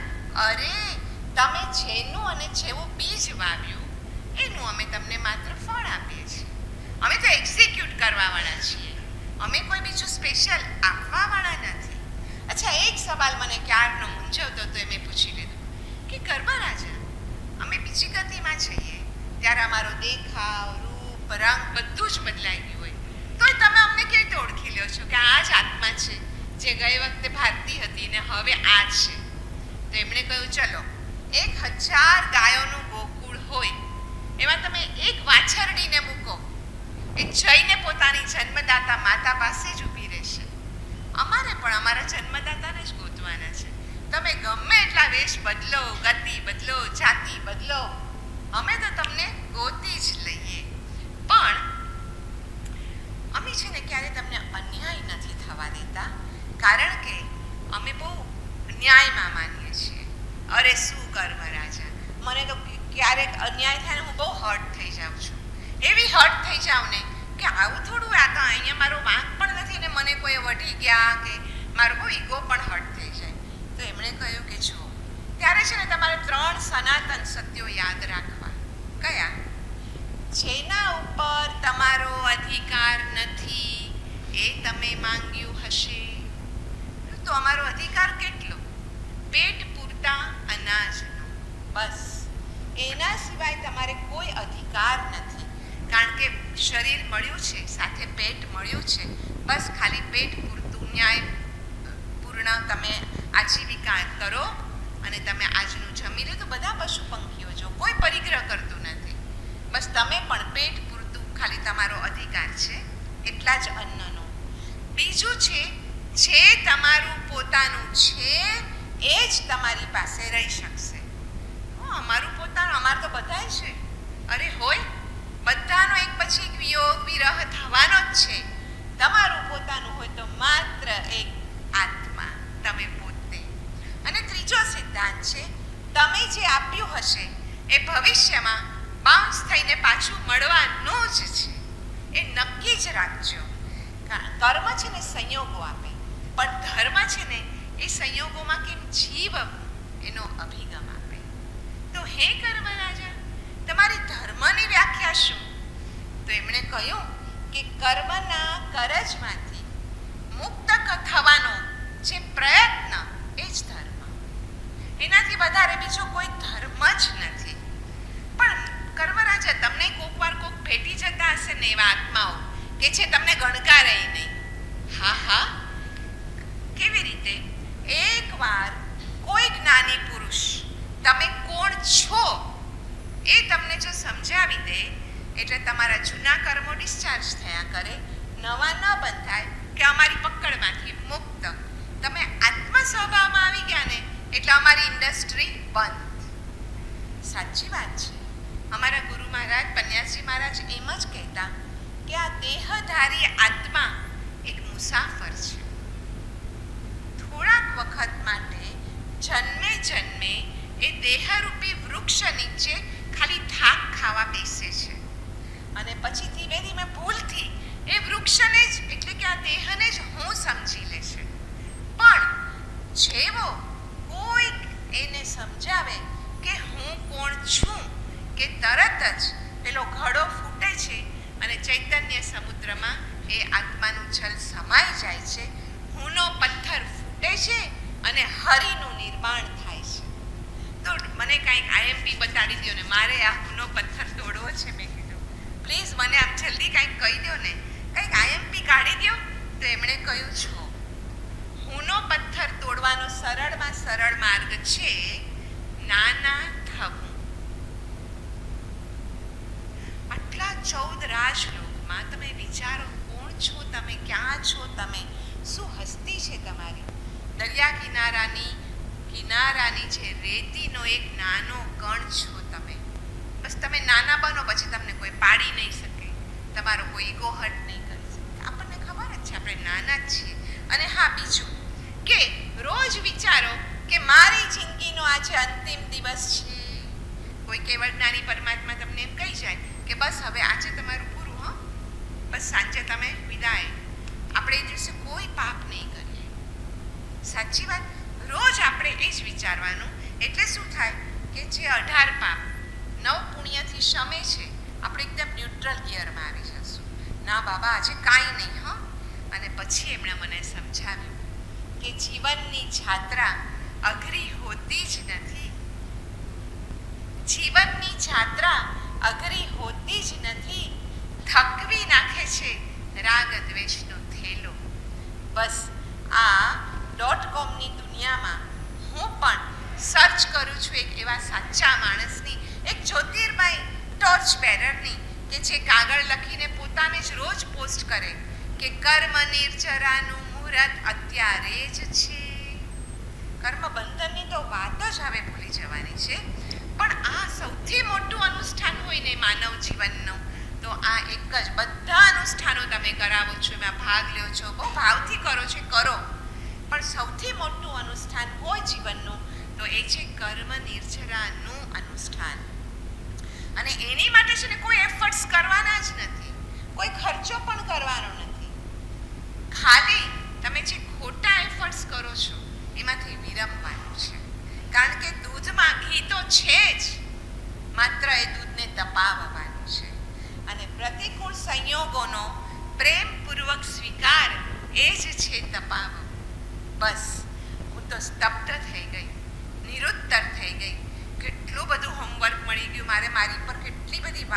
Speaker 3: અરે, તમે જેનું અને જેવું બીજ વાવ્યું એનું અમે તમને માત્ર ફળ આપીએ છીએ. અમે તો એક્ઝિક્યુટ કરવાવાળા છીએ, અમે કોઈ બીજું સ્પેશિયલ આપવાવાળા નથી. અચ્છા, એક સવાલ મને ક્યારનો મૂંઝવતો તો મેં પૂછી લીધું કે કર્મરાજા, અમે બીજી ગતિમાં જઈએ ત્યારે અમારો દેખાવ, રૂપ, રંગ બધું જ બદલાઈ ગયું હોય, તોય તમે અમને કેવી રીતે ઓળખી લ્યો છો કે આ જ આત્મા છે જે ગઈ વખતે ભારતી હતી ને હવે આ છે? તો એમણે કહ્યું, ચલો 1000 ગાયોનું ગોકુળ હોય, એમાં તમે એક વાછરડીને મૂકો, એ જઈને પોતાની જન્મદાતા માતા પાસે જ ઊભી રહેશે. અમારે પણ અમારા જન્મદાતાને જ ગોતવાના છે. તમે ગમે એટલા વેશ બદલો, ગતિ બદલો, જાતિ બદલો, અમે તો તમને ગોતી જ લઈએ. પણ અમે છે ને ક્યારે તમને અન્યાય નથી થવા દેતા, કારણ કે અમે બહુ ન્યાયમાં માનીએ છીએ. અરે શું કર્મ રાજા, મને તો ક્યારેક અન્યાય થાય ને હું બહુ હર્ટ થઈ જાઉં છું. એવી હર્ટ થઈ જાઉં ને કે આવું થોડું, આ તો અહીંયા મારો વાંક પણ નથી ને મને કોઈ વઢી ગયા કે મારો બહુ ઈગો પણ હર્ટ થઈ જાય. તો એમણે કહ્યું કે જો ત્યારે છે ને તમારે 3 સનાતન સત્યો યાદ રાખવા. કયા? જેના ઉપર તમારો અધિકાર નથી એ તમે માંગ્યું હશે તો અમારો અધિકાર કેટલો? પેટ પૂરતા અનાજનો, બસ. એના સિવાય તમારે કોઈ અધિકાર નથી, કારણ કે શરીર મળ્યું છે, સાથે પેટ મળ્યું છે, બસ ખાલી પેટ પૂરતું ન્યાય પૂર્ણ તમે આજીવિકા કરો અને તમે આજનું જમી લો. તો બધા પશુ પંખીઓ જો કોઈ પરિગ્રહ કરતું નથી, બસ તમે પણ પેટ પૂરતું ખાલી તમારો અધિકાર છે એટલા જ અન્નનો. બીજું છે જે તમારું પોતાનું છે એ જ તમારી પાસે રહી શકશે. અમારું પોતાનું, અમારે તો બધાય છે. અરે હોય, બધાનો એક પછી એક વિયોગ વિરહ થવાનો જ છે. તમારું પોતાનું હોય તો માત્ર એક આત્મા, તમે પોતે. અને ત્રીજો સિદ્ધાંત છે તમે જે આપ્યું હશે એ ભવિષ્યમાં બાઉન્સ થઈને પાછું મળવાનું જ છે. એ નક્કી જ રાખજો. કર્મ છે ને સંયોગો આપે, પણ ધર્મ છે ને એ સંયોગોમાં કેમ જીવવું એનો અભિગમ આપે. તો હે કર્મ રાજા, તમારી ધર્મની વ્યાખ્યા શું? તો એમણે કહ્યું કે કર્મના કરજમાંથી મુક્ત થવાનો જે પ્રયત્ન એ જ ધર્મ. એનાથી વધારે બીજો કોઈ ધર્મ જ નથી. પણ કર્મ રાજા, તમને કોક વાર કોક ભેટી જતા હશે ને એવા આત્માઓ કે જે તમને ગણકારે નહીં. હા, કેવી રીતે? એકવાર કોઈ જ્ઞાની પુરુષ તમે કોણ છો એ તમને જો સમજાવી દે એટલે તમારા જૂના કર્મો ડિસ્ચાર્જ થયા કરે, નવા ન બંધાય કે અમારી પકડમાંથી મુક્ત. તમે આત્મ સ્વભાવમાં આવી ગયા ને એટલે અમારી ઇન્ડસ્ટ્રી બંધ. સાચી વાત છે. અમારા ગુરુ મહારાજ પન્યાસજી મહારાજ એમ જ કહેતા કે આ દેહધારી આત્મા એક મુસાફર છે. થોડાક વખત માટે જન્મે જન્મે એ દેહરૂપી વૃક્ષ નીચે ખાલી થાક ખાવા બેસે છે અને પછી ધીમે ધીમે ભૂલથી એ વૃક્ષને જ એટલે કે આ દેહને જ હું સમજી લે છે. પણ જેવો કોઈક એને સમજાવે કે હું કોણ છું કે તરત જ પેલો ઘડો ફૂટે છે અને ચૈતન્ય સમુદ્રમાં એ આત્માનું જલ સમાઈ જાય છે. હુંનો પથ્થર ફૂટે છે અને હરિનું નિર્માણ થાય છે. તો મને કાંઈક આઈએમપી બતાડી દો ને, મારે આ હુંનો પથ્થર તોડવો છે. મેં કીધું પ્લીઝ મને આપ જલ્દી કાંઈક કહી દો ને, કંઈક આઈએમપી કાઢી દો. તો એમણે કહ્યું, છો હુંનો પથ્થર તોડવાનો સરળમાં સરળ માર્ગ છે નાના થવું. આટલા 14 રાજલોકમાં તમે વિચારો, કોણ છો તમે, ક્યાં છો તમે, શું હસ્તી છે તમારી? દરિયા કિનારાની જે રેતીનો એક નાનો કણ છો તમે. બસ તમે નાના બનો પછી તમને કોઈ પાડી નહીં શકે, તમારો કોઈ ઈગો હર્ટ નહીં કરી શકે. આપણને ખબર જ છે આપણે નાના જ છીએ. અને હા, બીજું કે રોજ વિચારો કે મારી જિંદગીનો આજે અંતિમ દિવસ છે. કોઈ કેવળ જ્ઞાની પરમાત્મા તમને એમ કહી જાય કે બસ હવે આજે તમારું પૂરું, હા બસ સાંજે તમે વિદાય. આપણે એ દિવસે કોઈ પાપ નહીં કરીએ. સાચી વાત. રોજ આપણે એ જ વિચારવાનું. એટલે શું થાય કે જે 18 પાપ 9 પુણ્યથી શમે છે, આપણે એકદમ ન્યુટ્રલ ગિયરમાં આવી જશું. ના બાબા આજે કાંઈ નહીં. હા. અને પછી એમણે મને સમજાવ્યું કે જીવનની યાત્રા અઘરી હોતી જ નથી. જીવનની યાત્રા અઘરી હોતી જ નથી. થકવી નાખે છે રાગ દ્વેષનો થેલો. બસ આ .comની દુનિયામાં હું પણ સર્ચ કરું છું એક એવા સાચા માણસની, એક જ્યોતિર્મય ટોર્ચ બેરરની કે જે કાગળ લખીને પોતાને જ રોજ પોસ્ટ કરે કે કર્મ નિર્જરાનું મુહૂર્ત અત્યારે જ છે. કર્મ બંધનની તો વાત જ હવે ભૂલી જવાની છે. પણ આ સૌથી મોટું અનુષ્ઠાન હોય ને માનવ જીવનનું, તો આ એક જ. બધા અનુષ્ઠાનો તમે કરાવો છો, એમાં ભાગ લ્યો છો, બહુ ભાવથી કરો છો, કરો. પણ સૌથી મોટું અનુષ્ઠાન હોય જીવનનું તો એ છે કર્મ નિર્જરાનું અનુષ્ઠાન. અને એની માટે છે ને કોઈ એફર્ટ્સ કરવાના જ નથી, કોઈ ખર્ચો પણ કરવાનો નથી. ખાલી તમે જે ખોટા એફર્ટ્સ કરો છો એમાંથી વિરમવાનું છે. કારણ કે દૂધમાં ઘી તો છે જ, માત્ર એ દૂધને તપાવવાનું છે. અને પ્રતિકૂળ સંયોગોનો પ્રેમપૂર્વક સ્વીકાર એ જ છે તપાવવું. બસ હું તો સ્તબ્ધ થઈ ગઈ, નિરુત્તર થઈ ગઈ. કેટલું બધું હોમવર્ક મળી ગયું મારે, મારી પર કેટલી બધી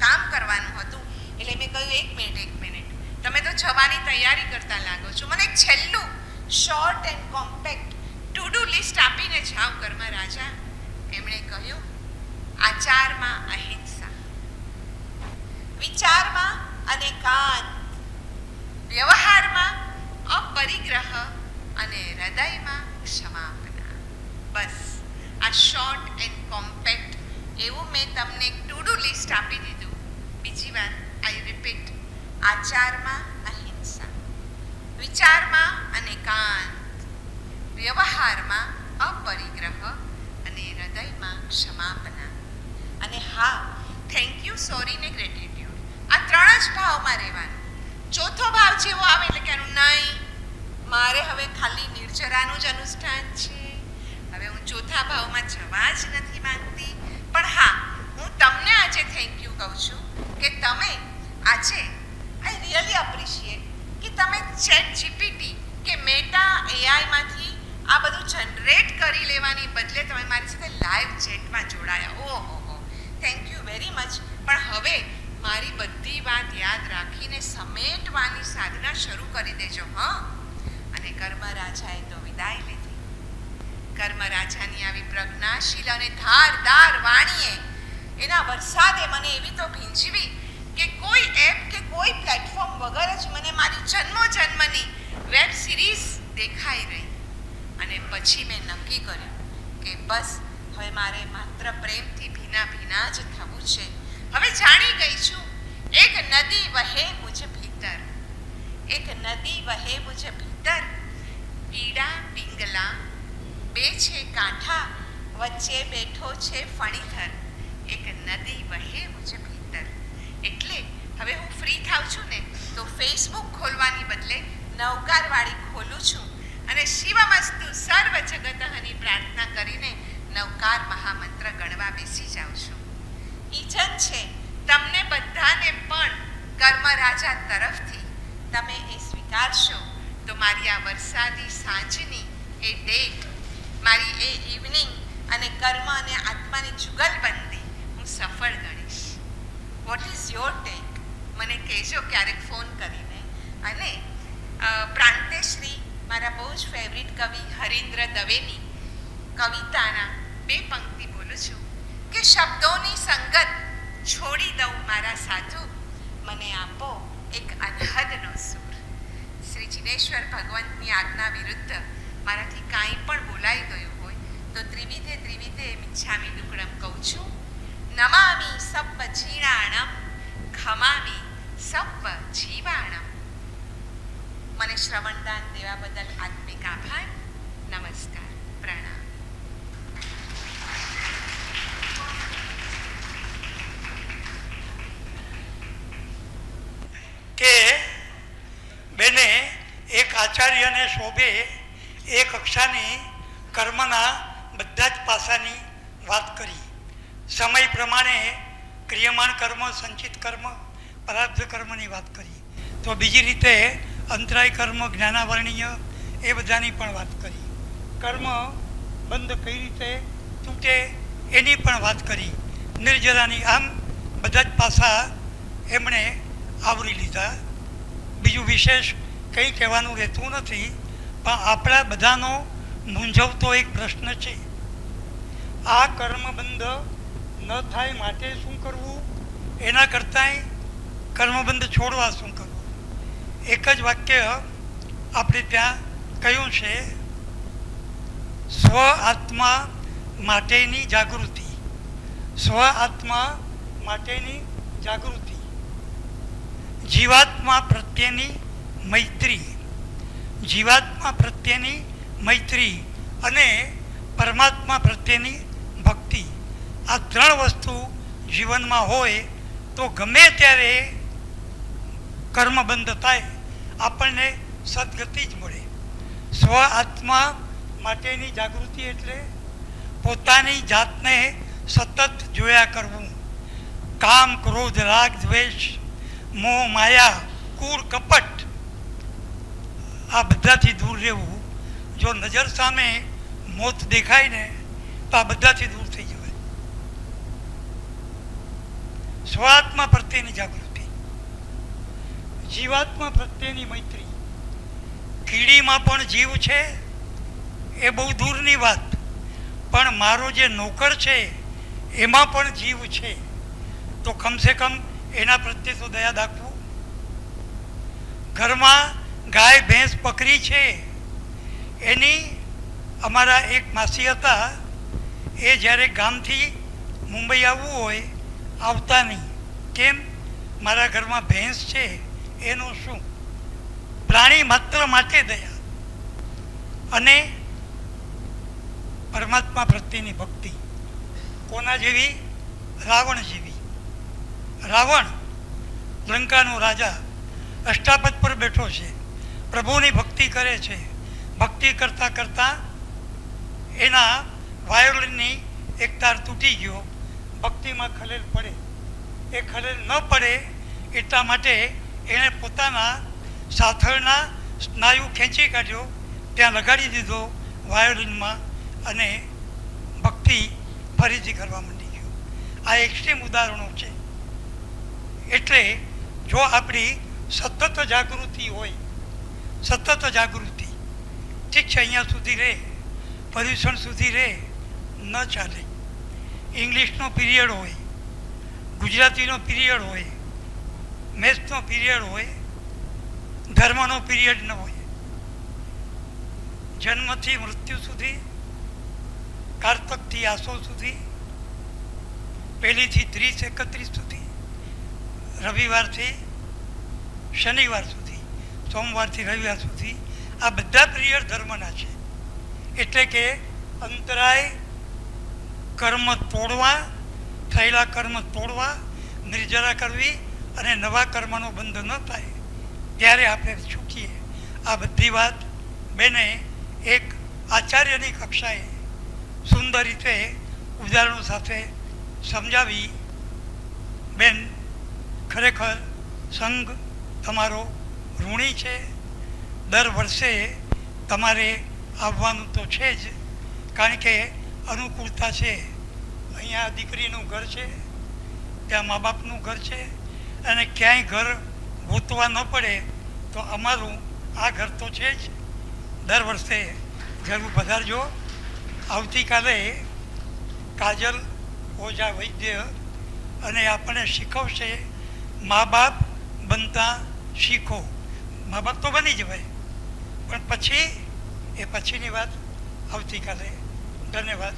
Speaker 3: કામ કરવાનું હતું. એટલે મેં કહ્યું, એક મિનિટ તમે તો જવાની તૈયારી કરતા લાગો છો. મને એક છેલ્લું short and compact to do list આપીને જાઓ કર્મ રાજા. એમણે કહ્યું, આચારમાં અહિંસા, વિચારમાં અનેકાંત, વ્યવહારમાં અપરિગ્રહ અને હૃદયમાં ક્ષમાપના. બસ આ શોર્ટ એન્ડ કોમ્પેક્ટ એવું મેં તમને ટુ ડુ લિસ્ટ આપી દીધું. બીજી વાર આઈ રિપીટ, આચારમાં અહિંસા, વિચારમાં અનેકાંત, વ્યવહારમાં અપરિગ્રહ અને હૃદયમાં ક્ષમાપના. અને હા, થેન્ક યુ, સોરી ને ગ્રેટિટ્યુડ, આ ત્રણ જ ભાવમાં રહેવાનું. ચોથો ભાવ જેવો આવે એટલે કહેવાનું નહીં, મારે હવે ખાલી નિર્જરાનું જ અનુષ્ઠાન છે, હવે હું ચોથા ભાવમાં જવા જ નથી માંગતી. પણ હા, હું તમને આજે થેન્ક યુ કહું છું કે તમે આજે આઈ રિયલી અપ્રિશિએટ કે તમે ચેટ જીપીટી કે મેટા એઆઈમાંથી આ બધું જનરેટ કરી લેવાની બદલે તમે મારી સાથે લાઈવ ચેટમાં જોડાયા. ઓહો, થેન્ક યુ વેરી મચ. પણ હવે મારી બધી વાત યાદ રાખીને સમેટવાની સાધના શરૂ કરી દેજો. હા, અને કર્મ રાજાએ તો વિદાય લીધી. કર્મ રાજાની આવી પ્રજ્ઞાશીલ અને ધારદાર વાણીએ, એના વરસાદે મને એવી તો ભીંજવી કે કોઈ એપ કે કોઈ પ્લેટફોર્મ વગર જ મને મારી જન્મની વેબ સિરીઝ દેખાઈ રહી. અને પછી મેં નક્કી કર્યું કે બસ હવે મારે માત્ર પ્રેમથી ભીના ભીના જ થવું છે. હવે જાણી ગઈ છું, એક નદી વહે મુझ ભીતર, એક નદી વહે મુझ ભીતર, પીડા પિંગલા બે છે કાંઠા, વચ્ચે બેઠો છે ફણીધર, એક નદી વહે મુझ ભીતર. એટલે હવે હું ફ્રી થાઉં છું ને તો ફેસબુક ખોલવાની બદલે નવકારવાળી ખોલું છું અને શિવમસ્તુ સર્વ જગતઃની પ્રાર્થના કરીને નવકાર મહામંત્ર ગણવા બેસી જાઉં છું. ઈજન છે તમને બધાને પણ કર્મ રાજા તરફથી. તમે એ સ્વીકારશો તો મારી આ વરસાદી સાંજની એ ડેટ, મારી એ ઇવનિંગ અને કર્મ અને આત્માની જુગલબંધી હું સફળ ગણીશ. What is your take? મને કહેજો ક્યારેક ફોન કરીને. અને પ્રાંતેશ્રી, મારા બહુ જ ફેવરિટ કવિ હરીન્દ્ર દવેની કવિતાના 2 પંક્તિ બોલું છું કે શબ્દોની સંગત છોડી દઉં મારા સાધુ, મને આપો એક અનહદનો સૂર. શ્રી જિનેશ્વર ભગવંતની આજ્ઞા વિરુદ્ધ મારાથી કાંઈ પણ બોલાઈ ગયું હોય તો ત્રિવિધે મિચ્છામિ દુક્કડમ કહું છું. નમામિ સબ્બ જીણાણમ, ખમામિ સબ્બ જીવાણમ. મને શ્રવણદાન દેવા બદલ આત્મિક આભાર. નમસ્કાર, પ્રણામ.
Speaker 2: કે બેને એક આચાર્યને શોભે એ કક્ષાની કર્મના બધા જ પાસાની વાત કરી. સમય પ્રમાણે ક્રિયમાણ કર્મ, સંચિત કર્મ, પ્રારબ્ધ કર્મની વાત કરી. તો બીજી રીતે અંતરાય કર્મ, જ્ઞાનાવરણીય, એ બધાની પણ વાત કરી. કર્મ બંધ કઈ રીતે તૂટે એની પણ વાત કરી. નિર્જરાની, આમ બધા જ પાસા એમણે આવરી લીધા. બીજું વિશેષ કંઈ કહેવાનું રહેતું નથી. પણ આપણા બધાનો મૂંઝવતો એક પ્રશ્ન છે, આ કર્મબંધ ન થાય માટે શું કરવું, એના કરતાંય કર્મબંધ છોડવા શું કરવું. એક જ વાક્ય આપણે ત્યાં કહ્યું છે, સ્વ આત્મા માટેની જાગૃતિ, સ્વ આત્મા માટેની જાગૃતિ, જીવાત્મા પ્રત્યેની મૈત્રી, જીવાત્મા પ્રત્યેની મૈત્રી અને પરમાત્મા પ્રત્યેની ભક્તિ. આ 3 વસ્તુ જીવનમાં હોય તો ગમે ત્યારે કર્મબંધ થાય આપણને સદગતિ જ મળે. સ્વ આત્મા માટેની જાગૃતિ એટલે પોતાની જાતને સતત જોયા કરવું. કામ, ક્રોધ, રાગ, દ્વેષ, મોહ, માયા, કૂર, કપટ, આ બધાથી દૂર રહેવું. જો નજર સામે મોત દેખાય ને તો આ બધાથી દૂર થઈ જવાય. સ્વાત્મા પ્રત્યેની જાગૃતિ, જીવાત્મા પ્રત્યેની મૈત્રી. કીડીમાં પણ જીવ છે એ બહુ દૂરની વાત, પણ મારો જે નોકર છે એમાં પણ જીવ છે, તો કમસે કમ એના પ્રત્યે તો દયા દાખવું. ઘરમાં ગાય ભેંસ બકરી છે, એની અમારા એક માસી હતા, એ જ્યારે ગામથી મુંબઈ આવવું હોય આવતા નહીં. કેમ? મારા ઘરમાં ભેંસ છે એનું શું? પ્રાણી માત્ર માટે દયા અને પરમાત્મા પ્રત્યેની ભક્તિ. કોના જેવી? રાવણ જેવી. રાવણ લંકાનો રાજા અષ્ટાપદ પર બેઠો છે, પ્રભુની ભક્તિ કરે છે. ભક્તિ કરતાં કરતાં એના વાયોલિનની એક તાર તૂટી ગયો, ભક્તિમાં ખલેલ પડે. એ ખલેલ ન પડે એટલા માટે એણે પોતાના સાથળના સ્નાયુ ખેંચી કાઢ્યો, ત્યાં લગાડી દીધો વાયોલિનમાં, અને ભક્તિ ફરીથી કરવા માંડી ગયો. આ એક્સ્ટ્રીમ ઉદાહરણો છે. એટલે જો આપણી સતત જાગૃતિ હોય, સતત જાગૃતિ, ઠીક છે, અહીંયા સુધી રહે, પર્યુષણ સુધી રહે, ન ચાલે. ઇંગ્લિશનો પીરિયડ હોય, ગુજરાતીનો પીરિયડ હોય, મેથ્સનો પીરિયડ હોય, ધર્મનો પીરિયડ ન હોય. જન્મથી મૃત્યુ સુધી, કારતકથી આસો સુધી, 1 થી 30, 31 સુધી, રવિવારથી શનિવાર સુધી, સોમવારથી રવિવાર સુધી, આ બધા પીરિયડ ધર્મના છે. એટલે કે અંતરાય કર્મ તોડવા, થયેલા કર્મ તોડવા, નિર્જરા કરવી અને નવા કર્મનો બંધ ન થાય ત્યારે આપણે છૂટીએ. આ બધી વાત બેને એક આચાર્યની કક્ષાએ સુંદર રીતે ઉદાહરણો સાથે સમજાવી. બેન, ખરેખર સંઘ તમારો ઋણી છે. દર વર્ષે તમારે આવવાનું તો છે જ, કારણ કે અનુકૂળતા છે. અહીંયા દીકરીનું ઘર છે, ત્યાં મા બાપનું ઘર છે, અને ક્યાંય ઘર ગોતવા ન પડે તો અમારું આ ઘર તો છે જ. દર વર્ષે જરૂર પધારજો. આવતીકાલે કાજલ ઓઝા વૈદ્ય અને આપણને શીખવશે મા બાપ બનતા શીખો. મા બાપ તો બની જવાય, પણ પછી એ પછીની વાત આવતીકાલે. ધન્યવાદ.